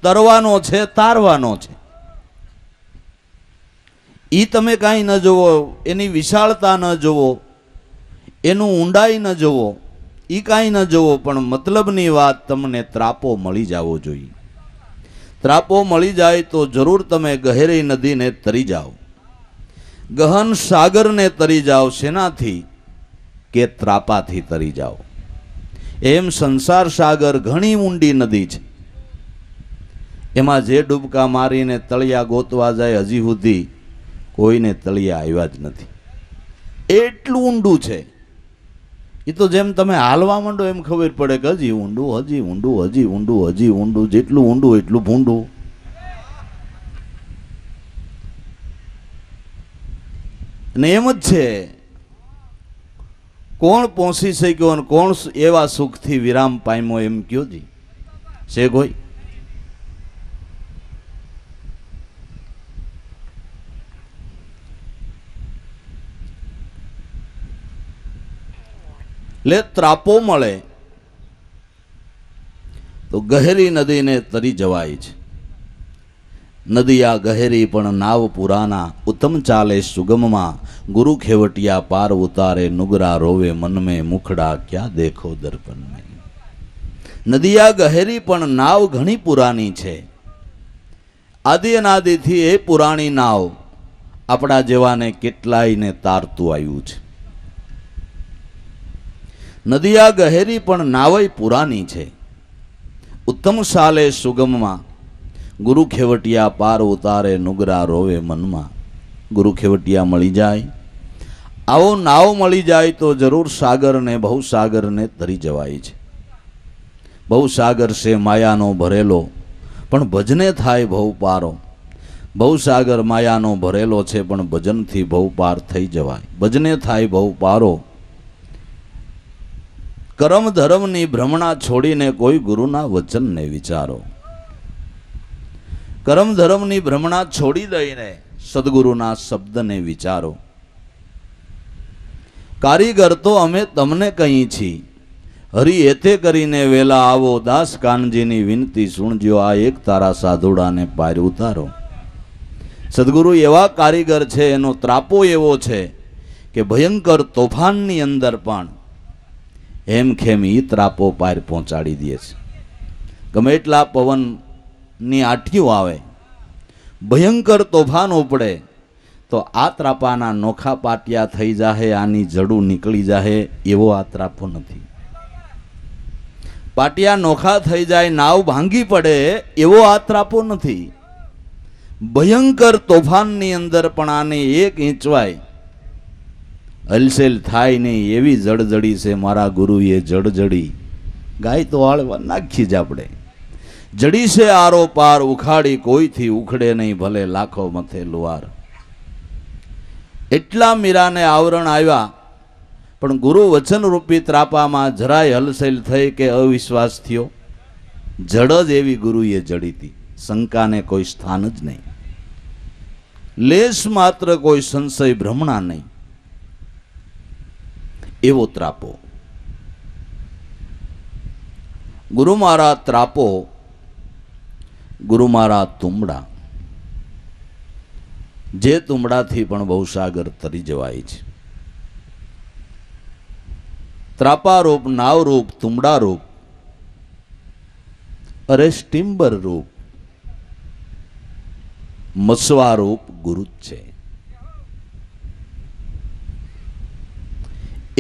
તરવાનો છે, તારવાનો છે. એ તમે કાંઈ ન જોવો, એની વિશાળતા ન જોવો, એનું ઊંડાઈ ન જોવો, એ કાંઈ ન જોવો, પણ મતલબની વાત તમને ત્રાપો મળી જવો જોઈએ. ત્રાપો મળી જાય તો જરૂર તમે ગહેરી નદીને તરી જાઓ, ગહન સાગરને તરી જાઓ. શેનાથી? કે ત્રાપાથી તરી જાઓ. એમ સંસાર સાગર ઘણી ઊંડી નદી છે. એમાં જે ડૂબકા મારીને તળિયા ગોતવા જાય હજી સુધી કોઈને તળિયા આવ્યા જ નથી. એટલું ઊંડું છે. એ તો જેમ તમે હાલવા માંડો એમ ખબર પડે કે હજી ઊંડું, હજી ઊંડું, હજી ઊંડું, હજી ઊંડું. જેટલું ઊંડું એટલું ભૂંડું. અને એમ જ છે, કોણ પહોંચી શક્યો અને કોણ એવા સુખથી વિરામ પામ્યો એમ કયો જી? છે કોઈ? લે ત્રાપો મળે તો ગહેરી નદીને તરી જવાય છે. નદી આ ગહેરી પણ નાવ પુરાના, ઉત્તમ ચાલે સુગમમાં. ગુરુ ખેવટિયા પાર ઉતારે, નુગરા રોવે મન में, મુખડા ક્યાં દેખો દર્પણ में. નદી આ ગહેરી પણ નાવ ઘણી પુરાની છે. આદિ અનાદિથી એ પુરાણી નાવ આપણા જેવાને કેટલાયને તારતું આવ્યું છે. નદી આ ગહેરી પણ નાવય પુરાની છે. ઉત્તમ સાલે સુગમમાં. ગુરુ ખેવટિયા પાર ઉતારે, નુગરા રોવે મનમાં. ગુરુ ખેવટિયા મળી જાય, આવો નાવ મળી જાય તો જરૂર સાગરને, ભવસાગરને તરી જવાય છે. ભવસાગર છે માયાનો ભરેલો, પણ ભજને થાય ભવ પારો. ભવસાગર માયાનો ભરેલો છે, પણ ભજનથી ભવ પાર થઈ જવાય. ભજને થાય ભવ પારો. કરમ ધર્મની ભ્રમણા છોડીને કોઈ ગુરુના વચનને વિચારો. કરમ ધર્મની ભ્રમણા છોડી દઈને સદગુરુના શબ્દને વિચારો. કારીગર તો અમે તમને કહી છી, હરી એતે કરીને વેલા આવો. દાસ કાનજીની વિનંતી સુણજો, આ એક તારા સાધુડાને પાર ઉતારો. સદગુરુ એવા કારીગર છે, એનો ત્રાપો એવો છે કે ભયંકર તોફાનની અંદર પણ હેમખેમ ઈ ત્રાપો પાર પહોંચાડી દે છે. ગમે એટલા પવનની આઠીઓ આવે, ભયંકર તોફાન ઉપડે તો આ ત્રાપાના નોખા પાટિયા થઈ જાહે, આની જડું નીકળી જાહે એવો આ ત્રાપો નથી. પાટિયા નોખા થઈ જાય, નાવ ભાંગી પડે એવો આ ત્રાપો નથી. ભયંકર તોફાનની અંદર પણ આને એક ઈંચવાય હલસેલ થાય નહીં એવી જડજડી છે મારા ગુરુએ જડજડી. ગાય તો આળવા નાખી જ આપણે. જડી છે આરો પાર ઉખાડી, કોઈથી ઉખડે નહીં ભલે લાખો મથે લુવાર. એટલા મીરાને આવરણ આવ્યા પણ ગુરુ વચન રૂપી ત્રાપામાં જરાય હલસેલ થઈ કે અવિશ્વાસ થયો. જડ જ એવી ગુરુએ જડી હતી, શંકાને કોઈ સ્થાન જ નહીં, લેશ માત્ર કોઈ સંશય ભ્રમણા નહીં, એવો ત્રાપો. ગુરુ મારા ત્રાપો, ગુરુ મારા તુંબડા, જે તુંબડાથી પણ બહુ સાગર તરી જવાય છે. ત્રાપા રૂપ, નાવ રૂપ, તુંબડા રૂપ, અરે સ્ટીમ્બર રૂપ, મસવા રૂપ ગુરુ જ છે.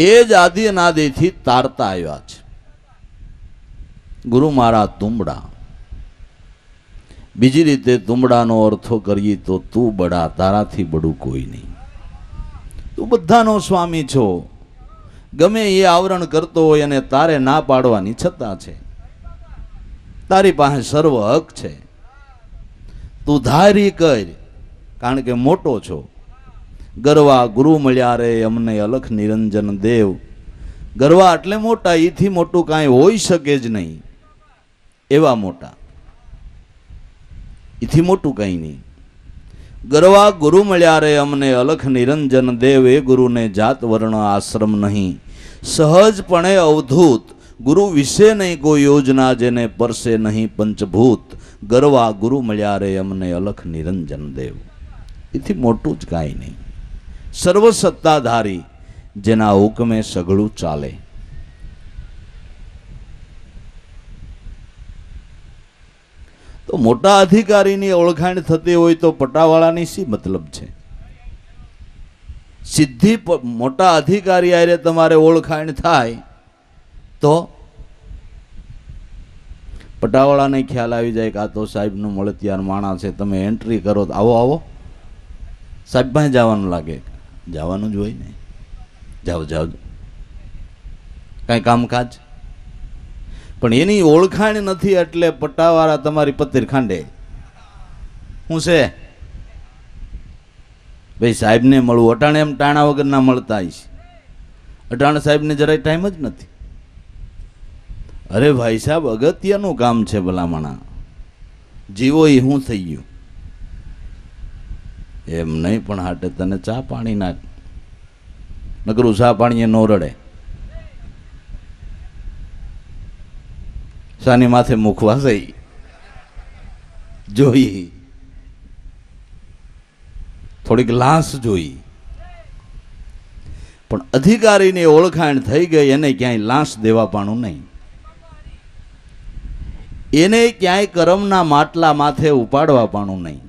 એ જ આદિ અનાદિથી તારતા આવ્યા છે. ગુરુ મારા તુંબડા. બીજી રીતે તુંબડાનો અર્થો કરીએ તો તું બડા, તારાથી બડું કોઈ નહીં. તું બધાનો સ્વામી છો. ગમે એ આવરણ કરતો હોય અને તારે ના પાડવાની છતાં છે. તારી પાસે સર્વ હક છે. તું ધારી કર, કારણ કે મોટો છો. ગરવા ગુરુ મળ્યા રે અમને અલખ નિરંજન દેવ. ગરવા એટલે મોટા, એથી મોટું કાંઈ હોઈ શકે જ નહીં. એવા મોટા, એથી મોટું કંઈ નહીં. ગરવા ગુરુ મળ્યા રે અમને અલખ નિરંજન દેવ. એ ગુરુને જાત વર્ણ આશ્રમ નહીં, સહજપણે અવધૂત. ગુરુ વિશે નહીં કોઈ યોજના, જેને પરસે નહીં પંચભૂત. ગરવા ગુરુ મળ્યા રે અમને અલખ નિરંજન દેવ. એથી મોટું જ કાંઈ નહીં. સર્વસત્તાધારી, જેના હુકમે સઘળું ચાલે. તો મોટા અધિકારીની ઓળખાણ થતી હોય તો પટાવાળાની શી મતલબ છે? સિદ્ધિ મોટા અધિકારી આરે તમારે ઓળખાણ થાય તો પટાવાળાને ખ્યાલ આવી જાય કે આ તો સાહેબનું મળતિયાર માણસ છે, તમે એન્ટ્રી કરો તો આવો આવો, સાહેબ પાસે જવાનું લાગે. જવાનું જ હોય ને, જાઓ જાઓ, કાંઈ કામકાજ. પણ એની ઓળખાણ નથી એટલે પટાવાળા તમારી પત્તર ખાંડે. શું છે ભાઈ, સાહેબને મળવું. અટાણે એમ ટાણા વગરના મળતા છે. અટાણે સાહેબને જરાય ટાઈમ જ નથી. અરે ભાઈ સાહેબ, અગત્યનું કામ છે ભલામણા. જીવો એ શું થઈ ગયું એમ નહીં, પણ હાટે તને ચા પાણી નાખ. નકરું ચા પાણી એ નો રડે. સાની માથે મૂકવા જઈ જોઈ, થોડીક લાશ જોઈ. પણ અધિકારીની ઓળખાણ થઈ ગઈ, એને ક્યાંય લાશ દેવાપાણું નહીં. એને ક્યાંય કરમના માટલા માથે ઉપાડવા પાણું નહીં.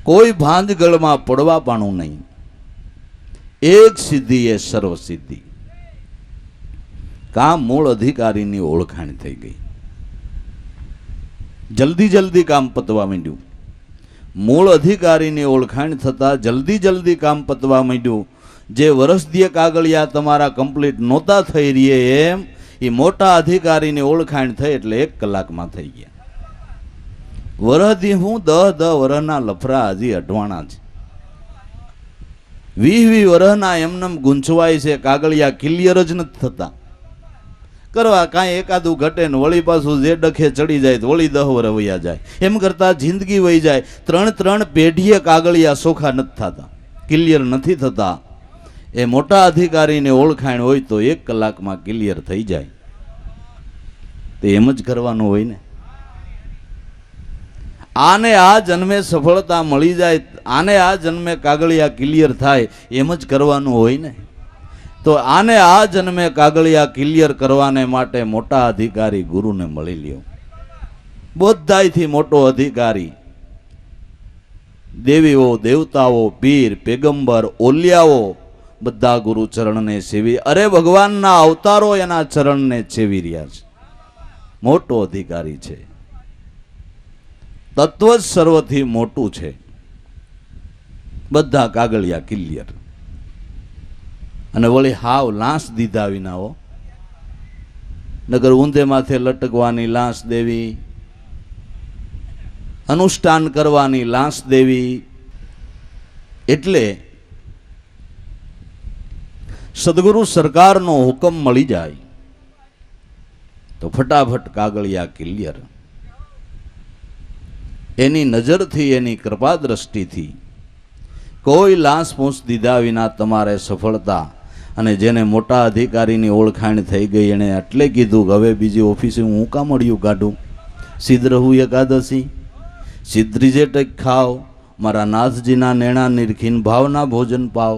કોઈ ભાંજગળમાં પડવા પાણું નહીં. એક સિદ્ધિ એ સર્વ સિદ્ધિ. કામ મૂળ અધિકારીની ઓળખાણ થઈ ગઈ. જલ્દી જલ્દી કામ પતવા માંડ્યું. મૂળ અધિકારીની ઓળખાણ થતા જલ્દી જલ્દી કામ પતવા માંડ્યું. જે વર્ષદીય કાગળિયા તમારા કમ્પ્લીટ નહોતા થઈ રહી એમ એ મોટા અધિકારીની ઓળખાણ થઈ એટલે 1 કલાકમાં થઈ ગયા. વરહદી હું 10 વરહના લફરા હજી અટવાણા છે. 20 વરહના એમનેમ ગૂંચવાય છે, કાગળિયા ક્લિયર જ નથી થતા. કરવા કાંઈ એકાદું ઘટે ને વળી પાછું જે ડખે ચડી જાય તો વળી 10 વરહ વયા જાય. એમ કરતા જિંદગી વહી જાય. 3 પેઢીએ કાગળિયા સોખા નથી થતા, ક્લિયર નથી થતા. એ મોટા અધિકારીને ઓળખાણ હોય તો 1 કલાકમાં ક્લિયર થઈ જાય. તો એમ જ કરવાનું હોય ને. આને આ જન્મે સફળતા મળી જાય, આને આ જન્મે કાગળિયા ક્લિયર થાય એમ જ કરવાનું હોય ને. તો આને આ જન્મે કાગળિયા ક્લિયર કરવાને માટે મોટા અધિકારી ગુરુને મળી લ્યો. બધાયથી મોટો અધિકારી, દેવીઓ, દેવતાઓ, પીર, પેગંબર, ઓલિયાઓ બધા ગુરુ ચરણને સેવી, અરે ભગવાનના અવતારો એના ચરણને સેવી રહ્યા છે. મોટો અધિકારી છે. તત્વ જ સર્વથી મોટું છે. બધા કાગળિયા ક્લિયર. અને વળી હાવ લાંસ દીધા વિનાઓ, નગર ઊંધે માથે લટકવાની લાંસ દેવી, અનુષ્ઠાન કરવાની લાંસ દેવી. એટલે સદગુરુ સરકારનો હુકમ મળી જાય તો ફટાફટ કાગળિયા ક્લિયર. એની નજરથી, એની કૃપા દ્રષ્ટિથી કોઈ લાંસ પૂંછ દીધા વિના તમારે સફળતા. અને જેને મોટા અધિકારીની ઓળખાણ થઈ ગઈ, એણે એટલે કીધું કે હવે બીજી ઓફિસે હું કાં મળ્યું કાઢું, સિદ્ધ રહું એકાદશી, સિદ્ધ જે ટક ખાવ, મારા નાથજીના નેણા નિરખીન ભાવના ભોજન પાવ.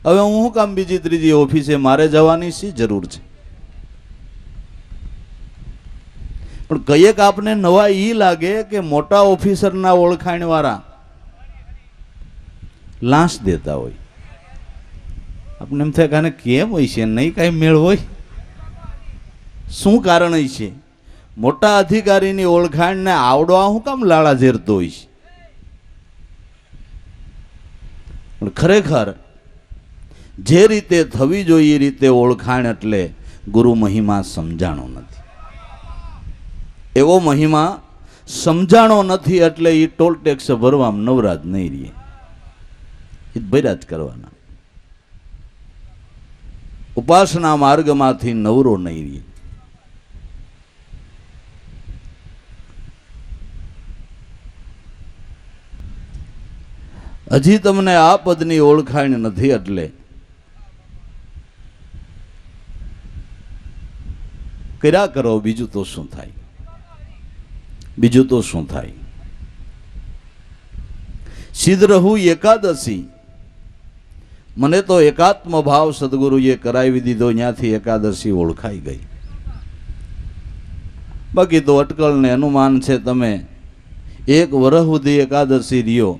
હવે હું કામ બીજી ત્રીજી ઓફિસે મારે જવાની શી જરૂર છે? પણ કઈક આપને નવા ઈ લાગે કે મોટા ઓફિસરના ઓળખાણ વાળા લાંચ દેતા હોય. આપણે એમ થાય કે કેમ હોય છે, નહીં કાંઈ મેળ હોય, શું કારણ હોય છે? મોટા અધિકારીની ઓળખાણને આવડવા હું કામ લાળા ઝેરતો હોય છે? પણ ખરેખર જે રીતે થવી જોઈએ એ રીતે ઓળખાણ એટલે ગુરુ મહિમા સમજાણો નથી. એવો મહિમા સમજાણો નથી એટલે એ ટોલ ટેક્સ ભરવામાં નવરાજ નહીં રહીએ, એ ભર્યા જ કરવાના. ઉપાસના માર્ગમાંથી નવરો નહીં રહીએ. હજી તમને આ પદની ઓળખાણ નથી એટલે કર્યા કરો, બીજું તો શું થાય? બીજું તો શું થાય? સિદ્ધ રહું એકાદશી, મને તો એકાત્મ ભાવ સદગુરુએ કરાવી દીધો, ત્યાંથી એકાદશી ઓળખાઈ ગઈ. બાકી તો અટકળ ને અનુમાન છે. તમે એક વર્ષ સુધી એકાદશી રહ્યો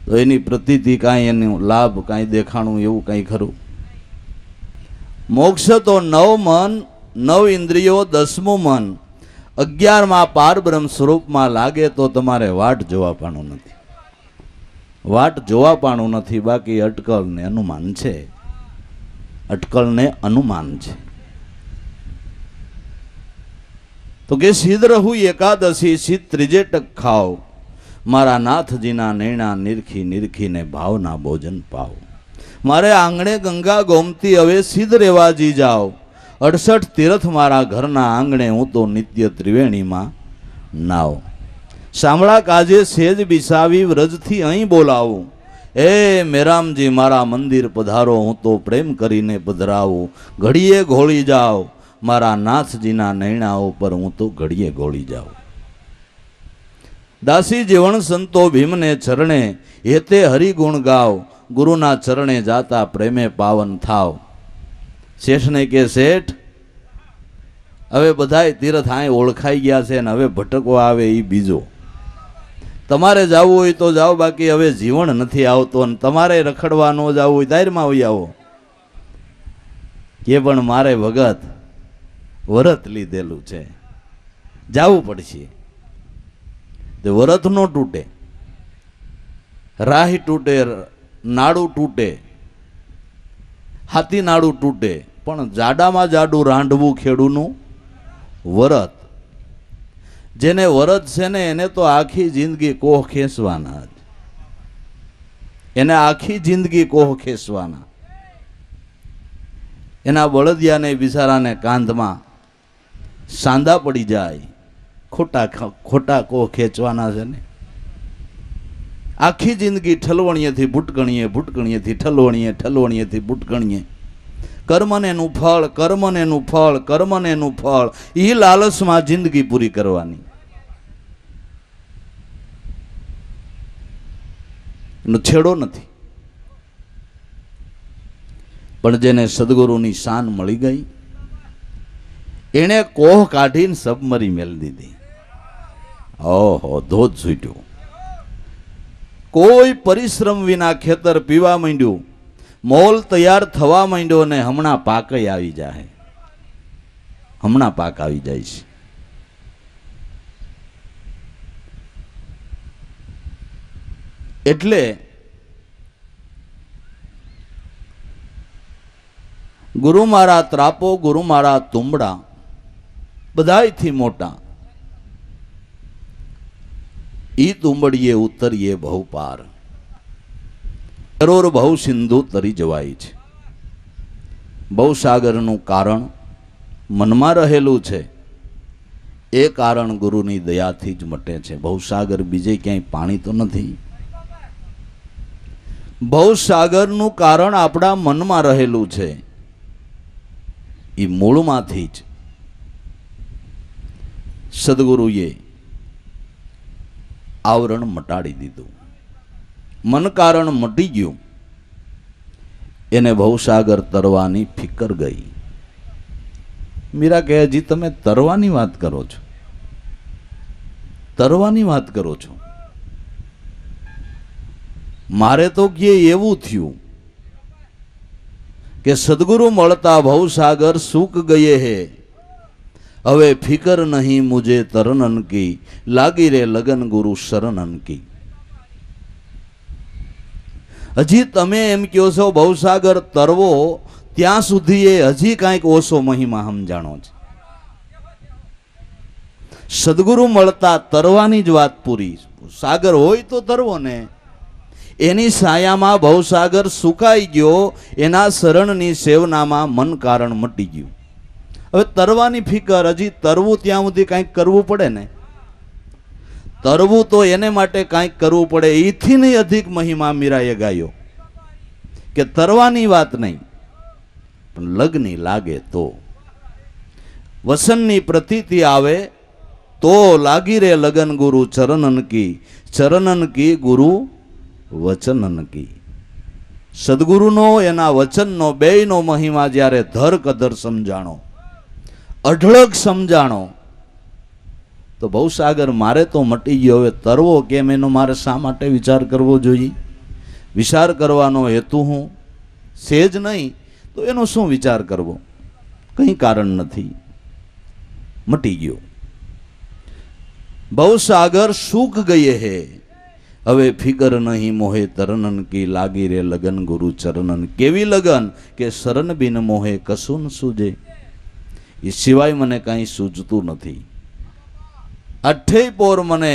તો એની પ્રતીતિ કાંઈ, એનો લાભ કાંઈ દેખાણું એવું કાંઈ ખરું? મોક્ષ તો 9 મન 9 ઇન્દ્રિયો 10મું મન 11માં પારબ્રહ્મ સ્વરૂપમાં લાગે તો તમારે વાટ જોવા પાણું નથી. વાટ જોવા પાણું નથી. બાકી અટકળ ને અનુમાન છે. અટકળ ને અનુમાન છે. તો કે સિદ્ધ રહું એકાદશી, સિદ્ધ ત્રીજે ટક ખાવ, મારા નાથજીના નૈણા નિરખી નિરખીને ભાવના ભોજન પાવ. મારે આંગણે ગંગા ગોમતી હવે સિદ્ધ રેવા જી જાઓ, 68 તીર્થ મારા ઘરના આંગણે હું તો નિત્ય ત્રિવેણીમાં નાવ. સાંભળા કાજે સેજ બિસાવી વ્રજથી અહીં બોલાવું, એ મેરામજી મારા મંદિર પધારો, હું તો પ્રેમ કરીને પધરાવું. ઘડીએ ઘોળી જાઓ, મારા નાથજીના નૈણા ઉપર હું તો ઘડીએ ઘોળી જાઉં. દાસી જીવણ સંતો ભીમને ચરણે, હેતે હરિગુણ ગાવ, ગુરુના ચરણે જાતા પ્રેમે પાવન થાવ. શેઠને કે શેઠ, હવે બધાય તીર્થ આય ઓળખાઈ ગયા છે ને હવે ભટકવા આવે એ બીજો. તમારે જવું હોય તો જાઓ, બાકી હવે જીવન નથી આવતો, અને તમારે રખડવા ન જવું હોય દાયરમાં વહી આવો. કે પણ મારે ભગત વરત લીધેલું છે, જવું પડશે. તે વરત નો તૂટે, રાહી તૂટે, નાડું તૂટે, હાથી નાડું તૂટે, પણ જાડામાં જાડું રાંધવું ખેડૂનું વરત. જેને વરત છે ને એને તો આખી જિંદગી કોહ ખેંચવાના જ, એને આખી જિંદગી કોહ ખેંચવાના. એના બળદિયાને બિચારાને કાંધમાં સાંધા પડી જાય, ખોટા કોહ ખેંચવાના છે ને. આખી જિંદગી ઠલવણીએથી ભૂટકણીએ, ભૂટકણીએથી ઠલવણીએ, ઠલવણીએથી ભૂટકણીએ. કર્મનેનું ફળ, કર્મનેનું ફળ, કર્મનેનું ફળ, એ લાલચમાં જિંદગી પૂરી કરવાની. એનો છેડો નથી. પણ જેને સદગુરુની શાન મળી ગઈ એને કોહ કાઢીને સબમરી મેલી દીધી. ઓહો, ધોધ છૂટ્યો. કોઈ પરિશ્રમ વિના ખેતર પીવા માંડ્યું, મોલ તૈયાર થવા માંડ્યો ને હમણાં પાક આવી જાય. હમણાં પાક આવી જાય છે. એટલે ગુરુ મારા ત્રાપો, ગુરુ મારા તુંબડા, બધાયથી મોટા ઈ તુંબડીએ ઉતરીએ ભવ પાર. કરોર ભવ સિંધુ તરી જવાય છે. ભવસાગરનું કારણ મનમાં રહેલું છે. એ કારણ ગુરુની દયાથી જ મટે છે. ભવસાગર બીજે ક્યાંય પાણી તો નથી. ભવસાગરનું કારણ આપણા મનમાં રહેલું છે. એ મૂળમાંથી જ સદગુરુએ આવરણ મટાડી દીધું. મન કારણ મટી ગયું. એને ભવસાગર તરવાની ફિકર ગઈ. મીરા કહે, હજી તમે તરવાની વાત કરો છો? તરવાની વાત કરો છો? મારે તો કે એવું થયું કે સદગુરુ મળતા ભવસાગર સૂક ગયે હે, હવે ફિકર નહીં મુझे તરનન કી, લાગી રે લગન ગુરુ શરણન કી. હજી તમે એમ કહો છો ભવસાગર તરવો, ત્યાં સુધી એ હજી કાંઈક ઓછો મહિમા સમજાણો છે. સદગુરુ મળતા તરવાની જ વાત પૂરી. સાગર હોય તો તરવો ને. એની છાયામાં ભવસાગર સુકાઈ ગયો. એના શરણની સેવનામાં મન કારણ મટી ગયું. હવે તરવાની ફિકર, હજી તરવું ત્યાં સુધી કાંઈક કરવું પડે ને. તરવું તો એને માટે કાંઈક કરવું પડે. એથી નહીં અધિક મહિમા મીરાએ ગાયો કે તરવાની વાત નહીં, પણ લગ્ની લાગે તો, વસનની પ્રતીતિ આવે તો લાગી રે લગન ગુરુ ચરણન કી, ચરણન કી ગુરુ વચનન કી. સદગુરુનો એના વચનનો બેયનો મહિમા જ્યારે ધર કધર સમજાણો, અઢળક સમજાણો, તો ભવસાગર મારે તો મટી ગયો. હવે તરવો કેમ, એનો મારે શા માટે વિચાર કરવો જોઈએ? વિચાર કરવાનો હેતુ હું સેજ નહીં તો એનો શું વિચાર કરવો? કંઈ કારણ નથી. મટી ગયો. ભવસાગર સૂક ગયે હે, હવે ફિકર નહીં મોહે તરનન કી, લાગી રે લગન ગુરુ ચરણન. કેવી લગન કે શરણ બિન મોહે કશું ન સૂજે. એ સિવાય મને કાંઈ સૂઝતું નથી. અઠ્ઠેય પોર મને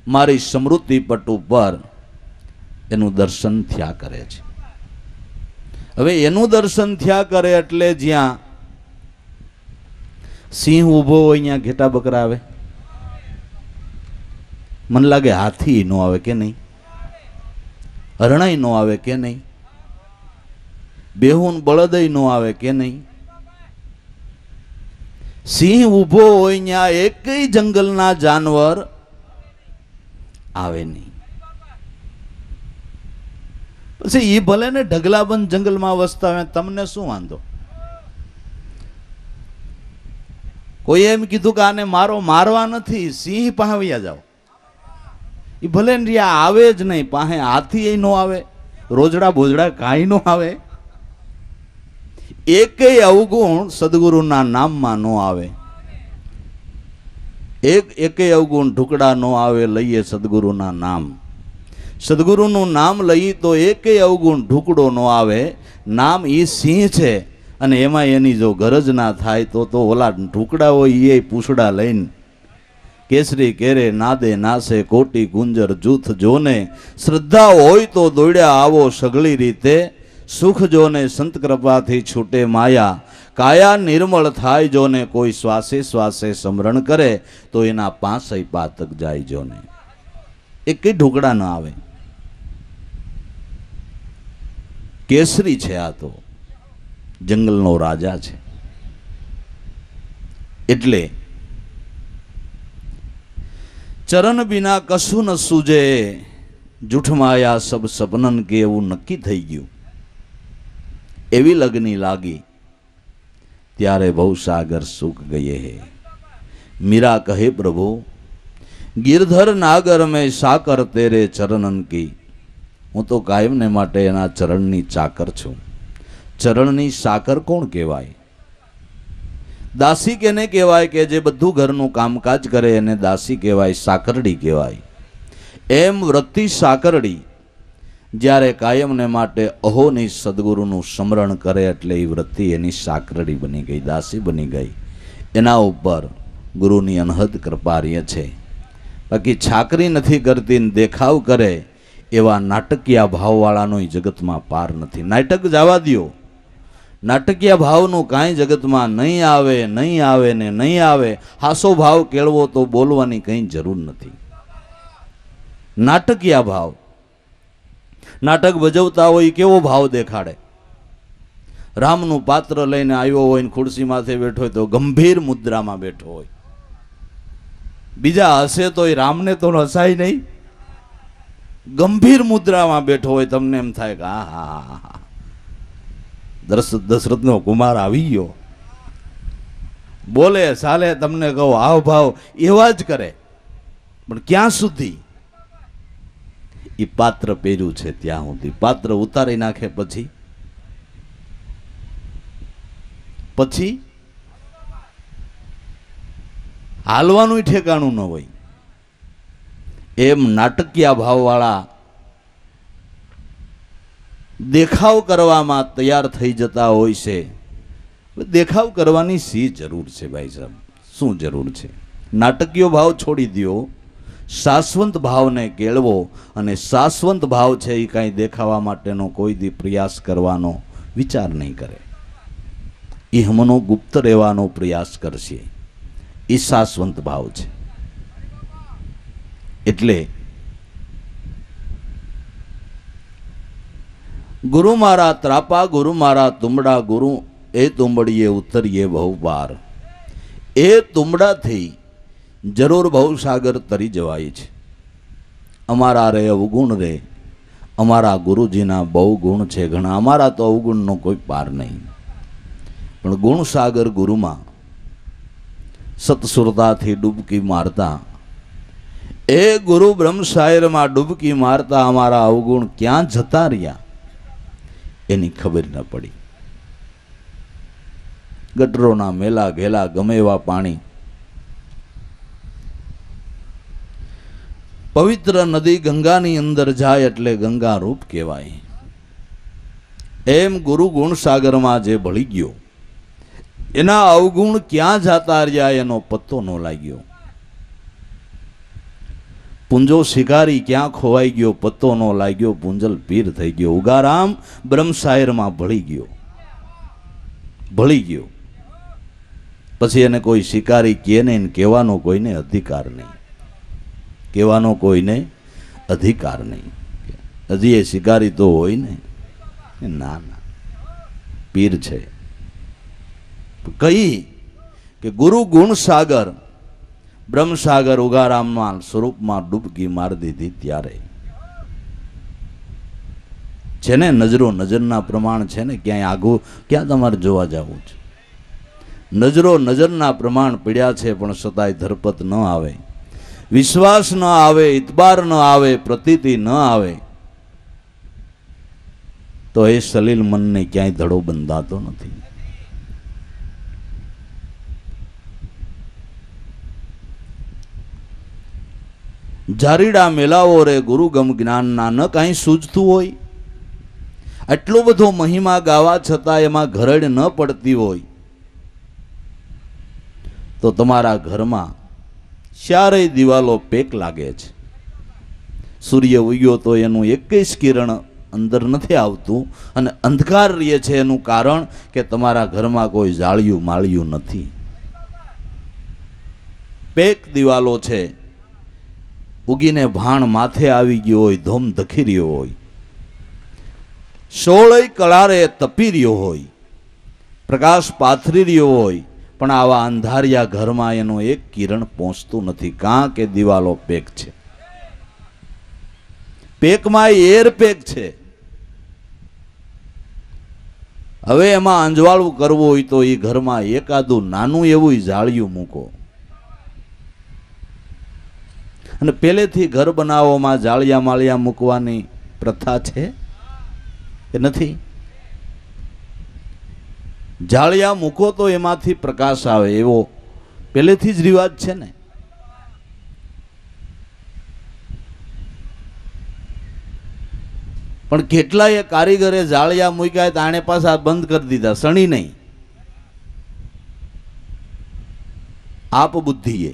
મારી સ્મૃતિ પટ ઉપર એનું દર્શન થયા કરે છે. હવે એનું દર્શન થયા કરે એટલે જ્યાં સિંહ ઊભો હોય ત્યાં ઘેટા બકરા આવે. મને લાગે હાથી નો આવે કે નહીં, હરણાઈ નો આવે કે નહીં, બેહુન બળદય નો આવે કે નહીં. સિંહ ઊભો હોય ત્યાં એકેય જંગલના જાનવર આવે નહીં. પછી એ ભલે ને ઢગલાબંધ જંગલમાં વસતા હોય, તમને શું વાંધો? કોઈ એમ કીધું કે આને મારવા નથી, સિંહ પાહવ્યા જાઓ. એ ભલે ને રહ્યા આવે જ નહીં. પાસે હાથી એ નો આવે, રોજડા બોજડા કાંઈ નો આવે. એકેય અવગુણ સદગુરુના નામમાં નો આવે. એકેય અવગુણ ઢુકડા નો આવે. લઈએ સદગુરુના નામ. સદગુરુનું નામ લઈ તો એકેય અવગુણ ઢુકડો નો આવે. નામ એ સિંહ છે, અને એમાં એની જો ગરજ ના થાય તો ઓલા ઢુકડા હોય એ પૂછડા લઈને કેસરી કેરે નાદે નાસે કોટી ગુંજર જૂથ જોને. શ્રદ્ધા હોય તો દોડ્યા આવો સઘળી રીતે, સુખ જોને સંત કૃપાથી છૂટે માયા. કાયા નિર્મળ થાય જોને, કોઈ શ્વાસે શ્વાસે સ્મરણ કરે તો એના પાંસય પાતક જાય જોને. એ કઈ ઢોકળા ન આવે. કેસરી છે, આ તો જંગલનો રાજા છે. એટલે ચરણ બિના કશું ન સૂજે. જૂઠમાયા સબ સપનન કે એવું નક્કી થઈ ગયું. એવી લગની લાગી ત્યારે ભવસાગર સુખ ગયે હે. મીરા કહે પ્રભુ ગિરધર નાગર મેં સાકર તેરે ચરણન કી. હું તો કાયમને માટે એના ચરણની ચાકર છું. ચરણની સાકર કોણ કહેવાય? દાસી કેને કહેવાય? કે જે બધું ઘરનું કામકાજ કરે એને દાસી કહેવાય, સાકરડી કહેવાય. એમ વૃત્તિ સાકરડી જ્યારે કાયમને માટે અહોની સદગુરુનું સ્મરણ કરે એટલે એ વૃત્તિ એની સાકરડી બની ગઈ, દાસી બની ગઈ. એના ઉપર ગુરુની અનહદ કૃપા રહે છે. બાકી છાકરી નથી કરતી ને દેખાવ કરે એવા નાટકીય ભાવવાળાનો જગતમાં પાર નથી. નાટક જવા દ્યો, નાટકીય ભાવનું કાંઈ જગતમાં નહીં આવે, નહીં આવે ને નહીં આવે. હાસો ભાવ કેળવો તો બોલવાની કંઈ જરૂર નથી. નાટકીય ભાવ, નાટક ભજવતા હોય કેવો ભાવ દેખાડે. રામનું પાત્ર લઈને આવ્યો હોય ને ખુરશી માથે બેઠો હોય તો ગંભીર મુદ્રામાં બેઠો હોય. બીજા હસે તો એ રામને તો હસાય નહીં. ગંભીર મુદ્રામાં બેઠો હોય, તમને એમ થાય કે હા દશરથનો કુમાર આવી ગયો. બોલે ચાલે, તમને કહો હાવ ભાવ એવા જ કરે. પણ ક્યાં સુધી? એ પાત્ર પહેર્યું છે ત્યાં સુધી. પાત્ર ઉતારી નાખે પછી હાલવાનું ઠેકાણું ન હોય. એમ નાટકીય ભાવવાળા દેખાવ કરવામાં તૈયાર થઈ જતા હોય છે. દેખાવ કરવાની શી જરૂર છે ભાઈ સાહેબ? શું જરૂર છે? નાટકીય ભાવ છોડી દો, શાશ્વત ભાવને કેળવો. અને શાશ્વત ભાવ છે એ કાંઈ દેખાવા માટેનો કોઈ દી પ્રયાસ કરવાનો વિચાર નહીં કરે. એ હમનો ગુપ્ત રહેવાનો પ્રયાસ કરશે. એ શાશ્વત ભાવ છે. એટલે ગુરુ મારા ત્રાપા, ગુરુ મારા તુંબડા, ગુરુ એ તુંબડીએ ઉતરીએ બહુવાર. એ તુંબડાથી જરૂર ભવસાગર તરી જવાય છે. અમારા રે અવગુણ રે, અમારા ગુરુજીના બહુ ગુણ છે ઘણા. અમારા તો અવગુણનો કોઈ પાર નહીં. પણ ગુણસાગર ગુરુમાં સતસુરતાથી ડૂબકી મારતા, એ ગુરુ બ્રહ્મ શાયરમાં ડૂબકી મારતા અમારા અવગુણ ક્યાં જતા રહ્યા એની ખબર ન પડી. ગટરોના મેલા ઘેલા ગમે એવા પાણી, પવિત્ર નદી ગંગાની અંદર જાય એટલે ગંગા રૂપ કહેવાય. એમ ગુરુ ગુણસાગરમાં જે ભળી ગયો એના અવગુણ ક્યાં જતા રહ્યા એનો પત્તો ન લાગ્યો. પૂંજો શિકારી ક્યાં ખોવાઈ ગયો પત્તો ન લાગ્યો. પૂંજલ પીર થઈ ગયો. ઉગારામ બ્રહ્મશાયરમાં ભળી ગયો. પછી એને કોઈ શિકારી કહે નહીં, કહેવાનો કોઈને અધિકાર નહીં. કહેવાનો કોઈને અધિકાર નહીં. હજી એ શિકારી તો હોય ને? ના, પીર છે. કઈ કે ગુરુ ગુણસાગર બ્રહ્મસાગર ઉગારામના સ્વરૂપમાં ડૂબકી મારી દીધી. ત્યારે છે ને નજરના પ્રમાણ છે ને. ક્યાંય આગું ક્યાં તમારે જોવા જવું છે? નજરના પ્રમાણ પીડ્યા છે, પણ છતાંય ધરપત ન આવે, વિશ્વાસ ન આવે, ઇતબાર ન આવે, પ્રતીતિ ન આવે તો એ સલીલ મનને ક્યાંય ધડો બંધાતો નથી. જારીડા મેલાવો રે ગુરુ ગમ જ્ઞાનના, ન કાંઈ સૂઝતું હોય. આટલો બધો મહિમા ગાવા છતાં એમાં ઘરડ ન પડતી હોય તો તમારા ઘરમાં ચારેય દિવાલો પેક લાગે છે. સૂર્ય ઉગ્યો તો એનું એકેય કિરણ અંદર નથી આવતું અને અંધકાર રહે છે. એનું કારણ કે તમારા ઘરમાં કોઈ જાળિયું માળિયું નથી. પેક દિવાલો છે. ઉગીને ભાણ માથે આવી ગયો હોય, ધોમ ધખી રહ્યો હોય, સોળય કળારે તપી રહ્યો હોય, પ્રકાશ પાથરી રહ્યો હોય, પણ આવા અંધારિયા ઘરમાં એનું એક કિરણ પહોંચતું નથી. કાં કે દિવાલો પેક છે. પેકમાં એર પેક છે. હવે એમાં અંજવાળું કરવું હોય તો એ ઘરમાં એકાદું નાનું એવું જાળિયું મૂકો. અને પહેલેથી ઘર બનાવવામાં જાળિયા માળિયા મૂકવાની પ્રથા છે કે નથી? જાળિયા મૂકો તો એમાંથી પ્રકાશ આવે એવો પહેલેથી જ રિવાજ છે ને. પણ કેટલાય કારીગરે જાળિયા મૂક્યા તો આણે પાછા બંધ કરી દીધા, સણી નહીં. આપ બુદ્ધિએ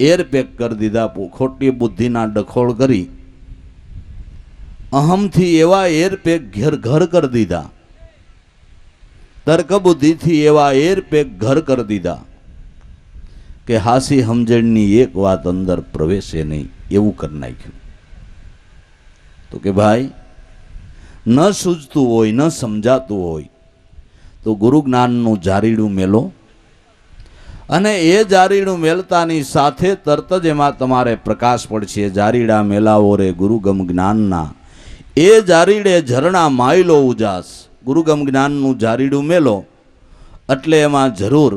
એર પેક કરી દીધા, ખોટી બુદ્ધિના ડખોળ કરી અહમથી એવા એર પેક ઘર કરી દીધા, તર્ક બુદ્ધિથી એવા એર પેક ઘર કરી દીધા કે હાસી સમજણની એક વાત અંદર પ્રવેશે નહીં એવું કરી નાખ્યું. તો કે ભાઈ, ન સૂઝતું હોય, ન સમજાતું હોય તો ગુરુ જ્ઞાનનું જારીડું મેલો, અને એ જારીડું મેલતાની સાથે તરત જ એમાં તમારે પ્રકાશ પડશે. જારીડા મેલાવો રે ગુરુગમ જ્ઞાનના, એ જારીડે ઝરણા માયલો ઉજાસ. ગુરુગમ જ્ઞાનનું જારીડું મેલો એટલે એમાં જરૂર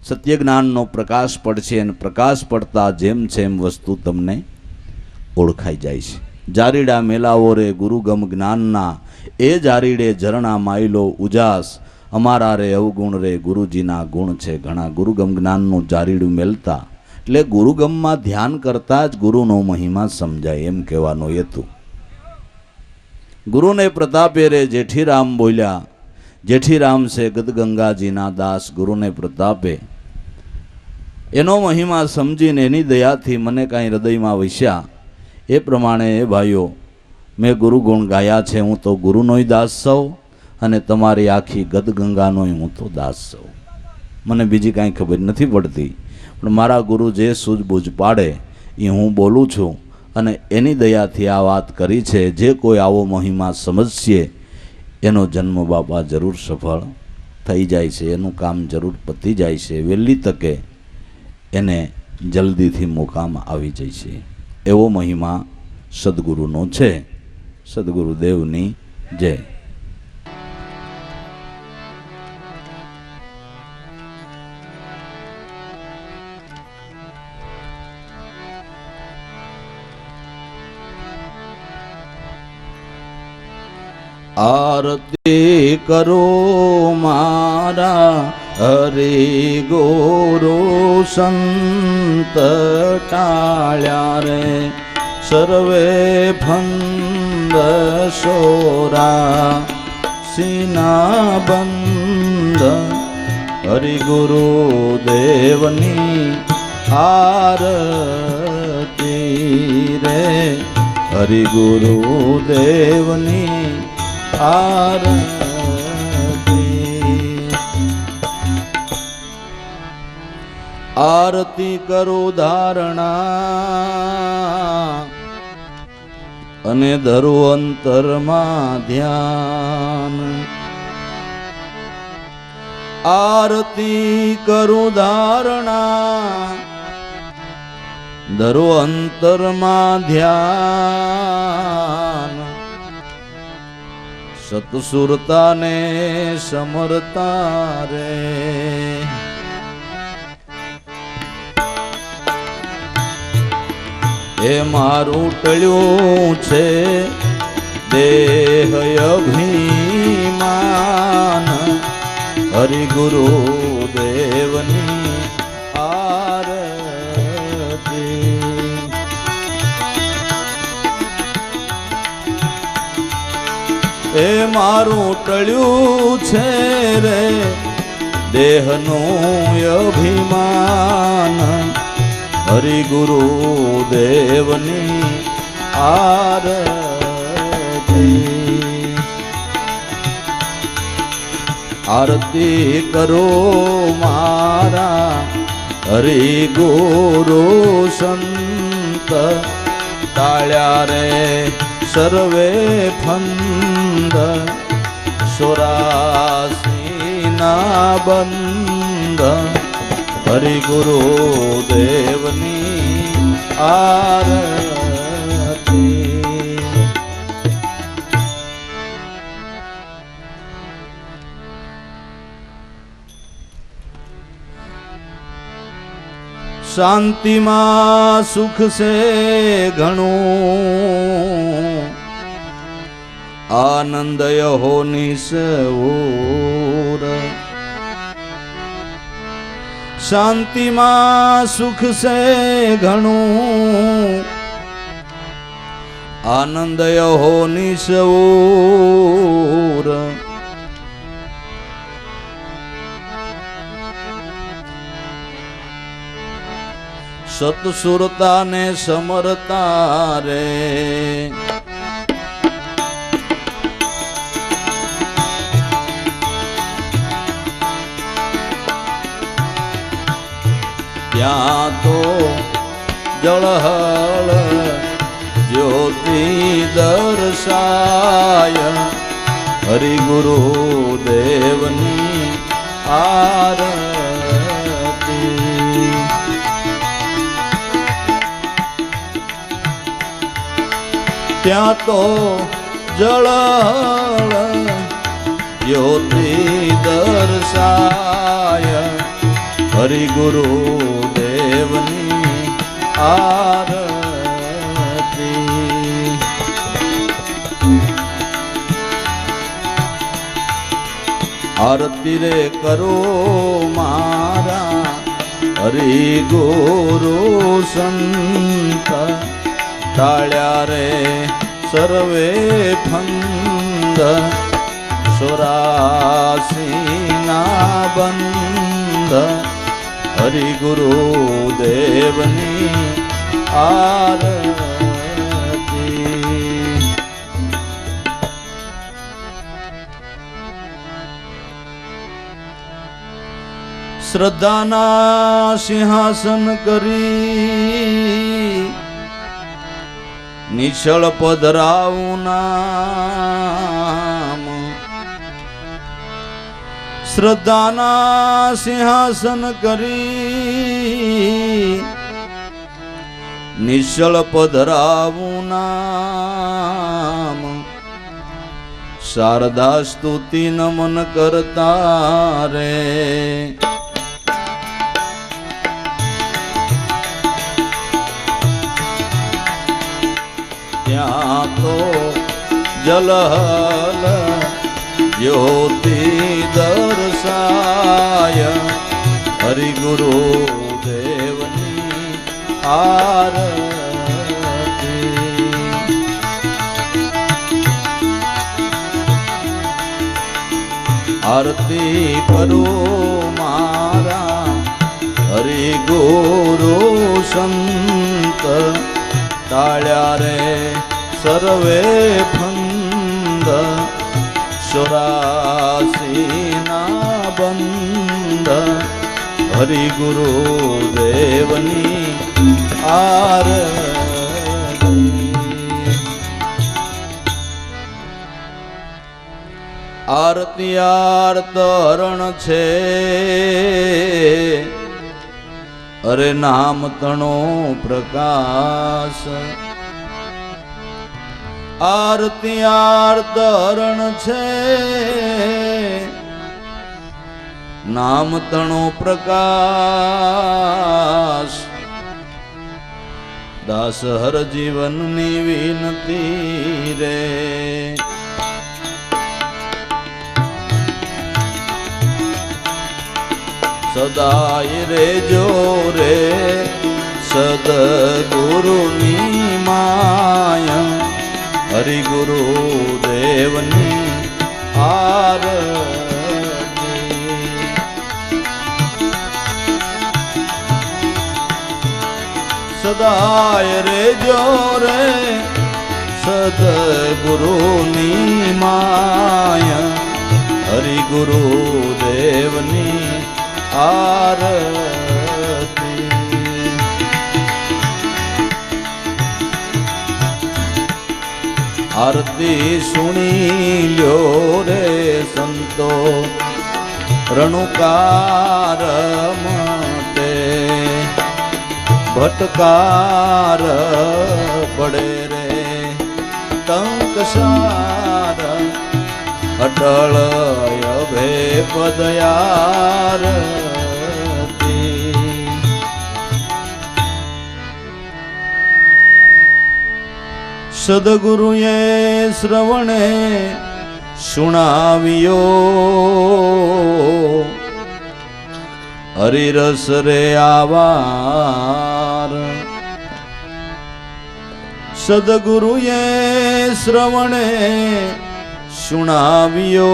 સત્ય જ્ઞાનનો પ્રકાશ પડશે, અને પ્રકાશ પડતા જેમ છે એમ વસ્તુ તમને ઓળખાઈ જાય છે. જારીડા મેલાવો રે ગુરુગમ જ્ઞાનના, એ જારીડે ઝરણા માયલો ઉજાસ. અમારા રે અવગુણ રે ગુરુજીના ગુણ છે ઘણા. ગુરુગમ જ્ઞાનનું જારીડું મેલતા એટલે ગુરુગમમાં ધ્યાન કરતા જ ગુરુનો મહિમા સમજાય એમ કહેવાનો હેતુ. ગુરુને પ્રતાપે રે જેઠીરામ બોલ્યા. જેઠીરામ છે ગદગંગાજીના દાસ. ગુરુને પ્રતાપે એનો મહિમા સમજીને એની દયાથી મને કાંઈ હૃદયમાં વસ્યા. એ પ્રમાણે એ ભાઈઓ, મેં ગુરુગુણ ગાયા છે. હું તો ગુરુનોય દાસ સૌ, અને તમારી આખી ગદગંગાનોય હું તો દાસ સૌ. મને બીજી કાંઈ ખબર નથી પડતી, પણ મારા ગુરુ જે સૂઝબૂઝ પાડે એ હું બોલું છું, અને એની દયાથી આ વાત કરી છે. જે કોઈ આવો મહિમા સમજશે એનો જન્મ બાપા જરૂર સફળ થઈ જાય છે, એનું કામ જરૂર પતી જાય છે. વહેલી તકે એને જલ્દીથી મુકામ આવી જાય છે. એવો મહિમા સદગુરુનો છે. સદગુરુદેવની જય. આરતી કરો મારા હરે ગુરુ સંત ટાળ્યા રે સર્વે ફંદ સોરા સીના બંધ. હરિ ગુરુ દેવની આરતી રે, હરિ ગુરુ દેવની આરતી. આરતી કરો ધારણા, અને ધરો અંતરમાં ધ્યાન. આરતી કરો ધારણા, ધરો અંતરમાં ધ્યાન. સતસુરતાને સમરતા રે, એ મારું ટળ્યું છે દેહ અભિમાન. હરિ ગુરુ દેવની આરતી. એ મારું ટળ્યું છે રે દેહનું અભિમાન. હરિ ગુરુ દેવની આરતી. આરતી કરો મારા હરિ ગુરુ સંત ટાળ્યા રે સર્વે ફંદ. સોરાસીના બંધ. હરિ ગુરુ દેવની આરતી. શાંતિમાં સુખ છે ઘણું, આનંદ હો નિસવોર. શાંતિમાં સુખ છે ઘણું, આનંદ હો નિસવોર. સતસુરતા ને સમરતા રે, ત્યાં તો જળહળ જ્યોતિ દર્શાય, હરિગુરુ દેવની આરતી. ત્યાં તો જળહળ જ્યોતિ દર્શાય, હરિગુરુ દેવની આરતી. આરતી રે કરો મારા હરિગુરુ સંત, ટાળ્યા રે સર્વે ફંદ, 84 ના બંધ, હરિગુરુ દેવની આરતી. શ્રદ્ધાના સિંહાસન કરી નિશ્ચળ પધરાવું નામ, શ્રદ્ધાના સિંહાસન કરી નિશ્ચળ પધરાવું નામ, શારદા સ્તુતિ નમન કરતા રે. ત્યાં તો જલહલ જ્યોતિ દર્શાય, હરિગુરુ દેવની આરતી. આરતી કરો મારા હરિગુરુ સંત, ટાળ્યા રે સર્વે ફંદ, 84 ના બંધ, હરિગુરુ દેવની આરતી. આરતી આર્ત હરણ છે, અરે નામ તણો પ્રકાશ. આરતી આર્ત હરણ છે, નામ તણો પ્રકાશ. દાસ હર જીવનની વિનતી રે, સદાય રેજો રે સદગુરુની માયા, હરિગુરુ દેવની આરતી. સદાય રેજો રે સદગુરુની માયા, હરિગુરુ દેવની આરતી. આરતી સુણી લ્યો રે સંતો, રણુકાર મટે, ભટકાર પડે રે ટંકસાર, અટળ અભે પદયારતી. સદગુરુએ શ્રવણે સુણાવ્યો હરિરસ રે આવાર. સદગુરુએ શ્રવણે સુણાવ્યો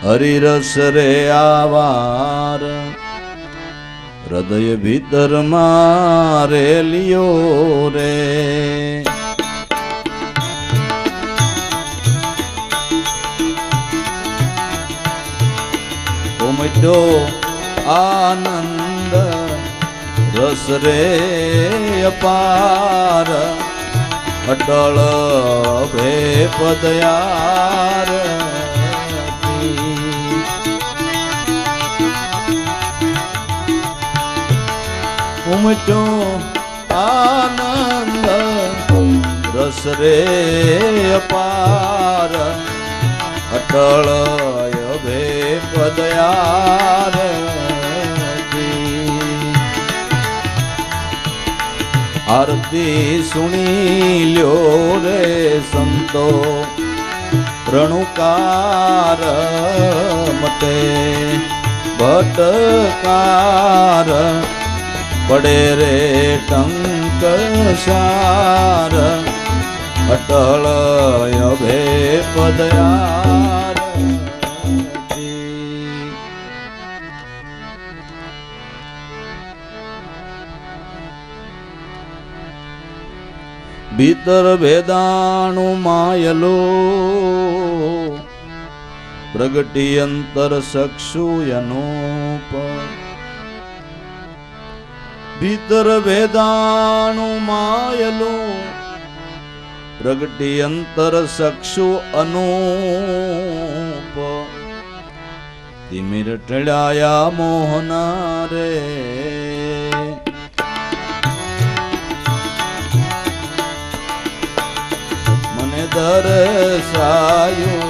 હરિરસ રે આવાર. હૃદય ભીતર મારે લિયો રે. ઉમટ્યો આનંદ રસ રે અપાર. અટળ ભે પદયાર. ઉમટ્યો આનંદ રસ રે અપાર. અટળ ભે પદયાર. આરતી સુણી લ્યો રે સંતો રણુકાર મતે ભટકાર. પડે રે ટંકસાર. અટળ અભે પદયાર. ભીતર ભેદાણુ માયલો પ્રગટી અંતર સક્ષુ અનુપ. ભીતર ભેદાણુ માયલો પ્રગટી અંતર સક્ષુ અનુપ. તિમિર ટળાયા મોહના રે. દર્શાયો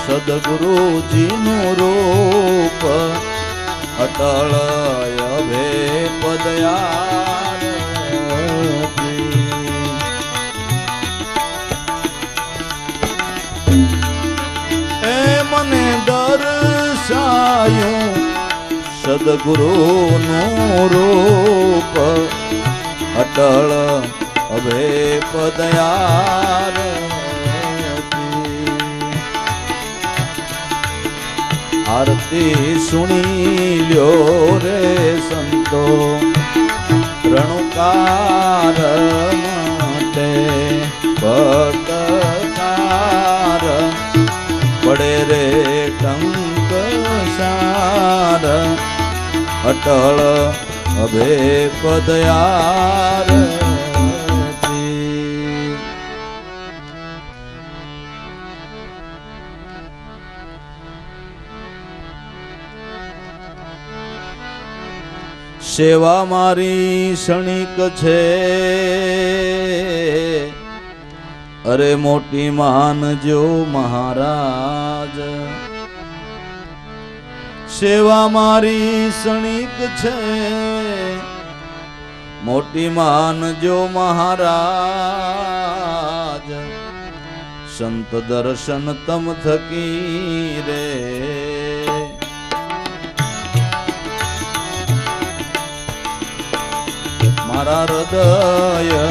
સદગુરુજીનું રૂપ. અટળ અભે પદયાર. એ મને દર્શાયો સદગુરુનું રૂપ. અટળ અભે પદયાર. આરતી સુણી લ્યો રે સંતો રણુકાર માટે ભટકાર. પડે રે ટંકસાર. અટળ અભે પદયાર. સેવા મારી ક્ષણિક છે અરે મોટી માનજો મહારાજ. સેવા મારી ક્ષણિક છે મોટી માનજો મહારાજ. સંત દર્શન તમ થકી રે. મારા હૃદય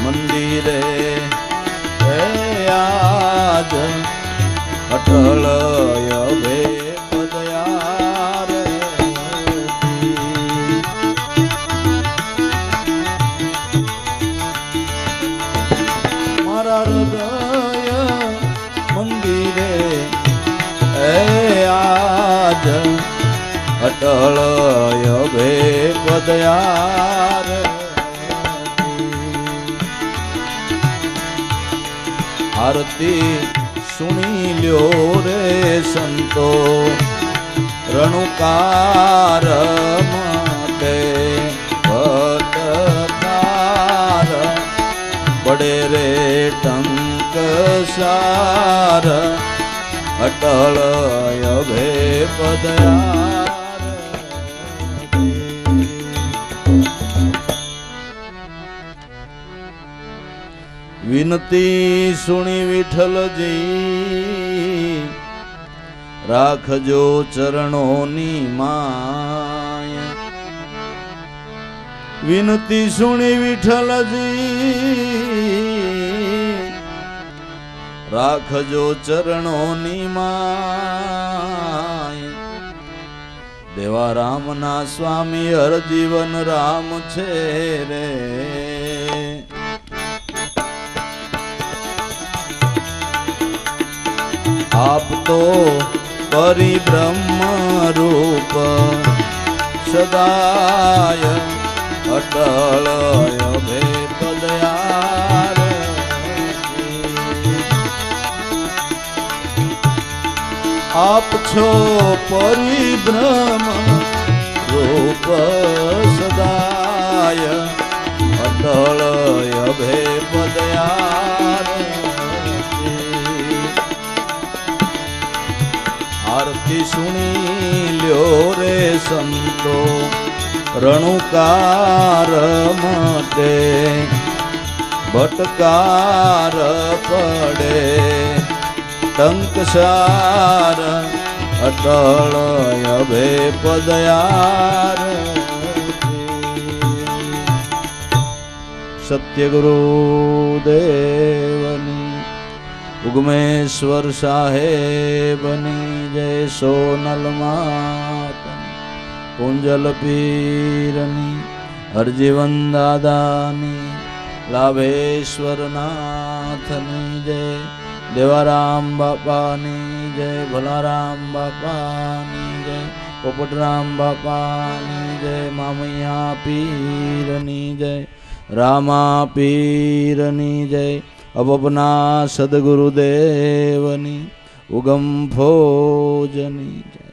મંદિરે આજ અટળ અભે પદયાર. મારા હૃદય મંદિરે આજ અટળ અભે પદયાર. આરતી સુણી લ્યો રે સંતો રણુકાર માટે ભટકાર. પડે રે ટંકસાર. અટળ અભે પદયાર. વિનતી સુણી વિઠ્ઠલજી રાખજો ચરણોની માય. વિનતી સુણી વિઠ્ઠલજી રાખજો ચરણોની માય. દેવા રામના સ્વામી હર જીવન રામ છે રે. આપ તો પરિબ્રહ્મ રૂપ સદાય અટળ અભય પદયાર. આપ છો પરિબ્રહ્મ રૂપ સદાય અટળ અભય પદયાર. આરતી સુણી લ્યો રે સંતો રણુકાર મટે ભટકાર પડે ટંકસાર અટળ અભય પદયાર. સત્યગુરુ દેવની ઉગમેશ્વર સાહેબની જય. સોનલ માતની કુંજલ પીરની હરજીવન દાદાની લાભેશ્વર નાથની જય. દેવારામ બાપાની જય. ભલારામ બાપાની જય. પોપટરામ બાપાની જય. મામૈયા પીરની જય. રામા પીરની જય. અબબના સદગુરુદેવની ઉગમ ફોજની જય.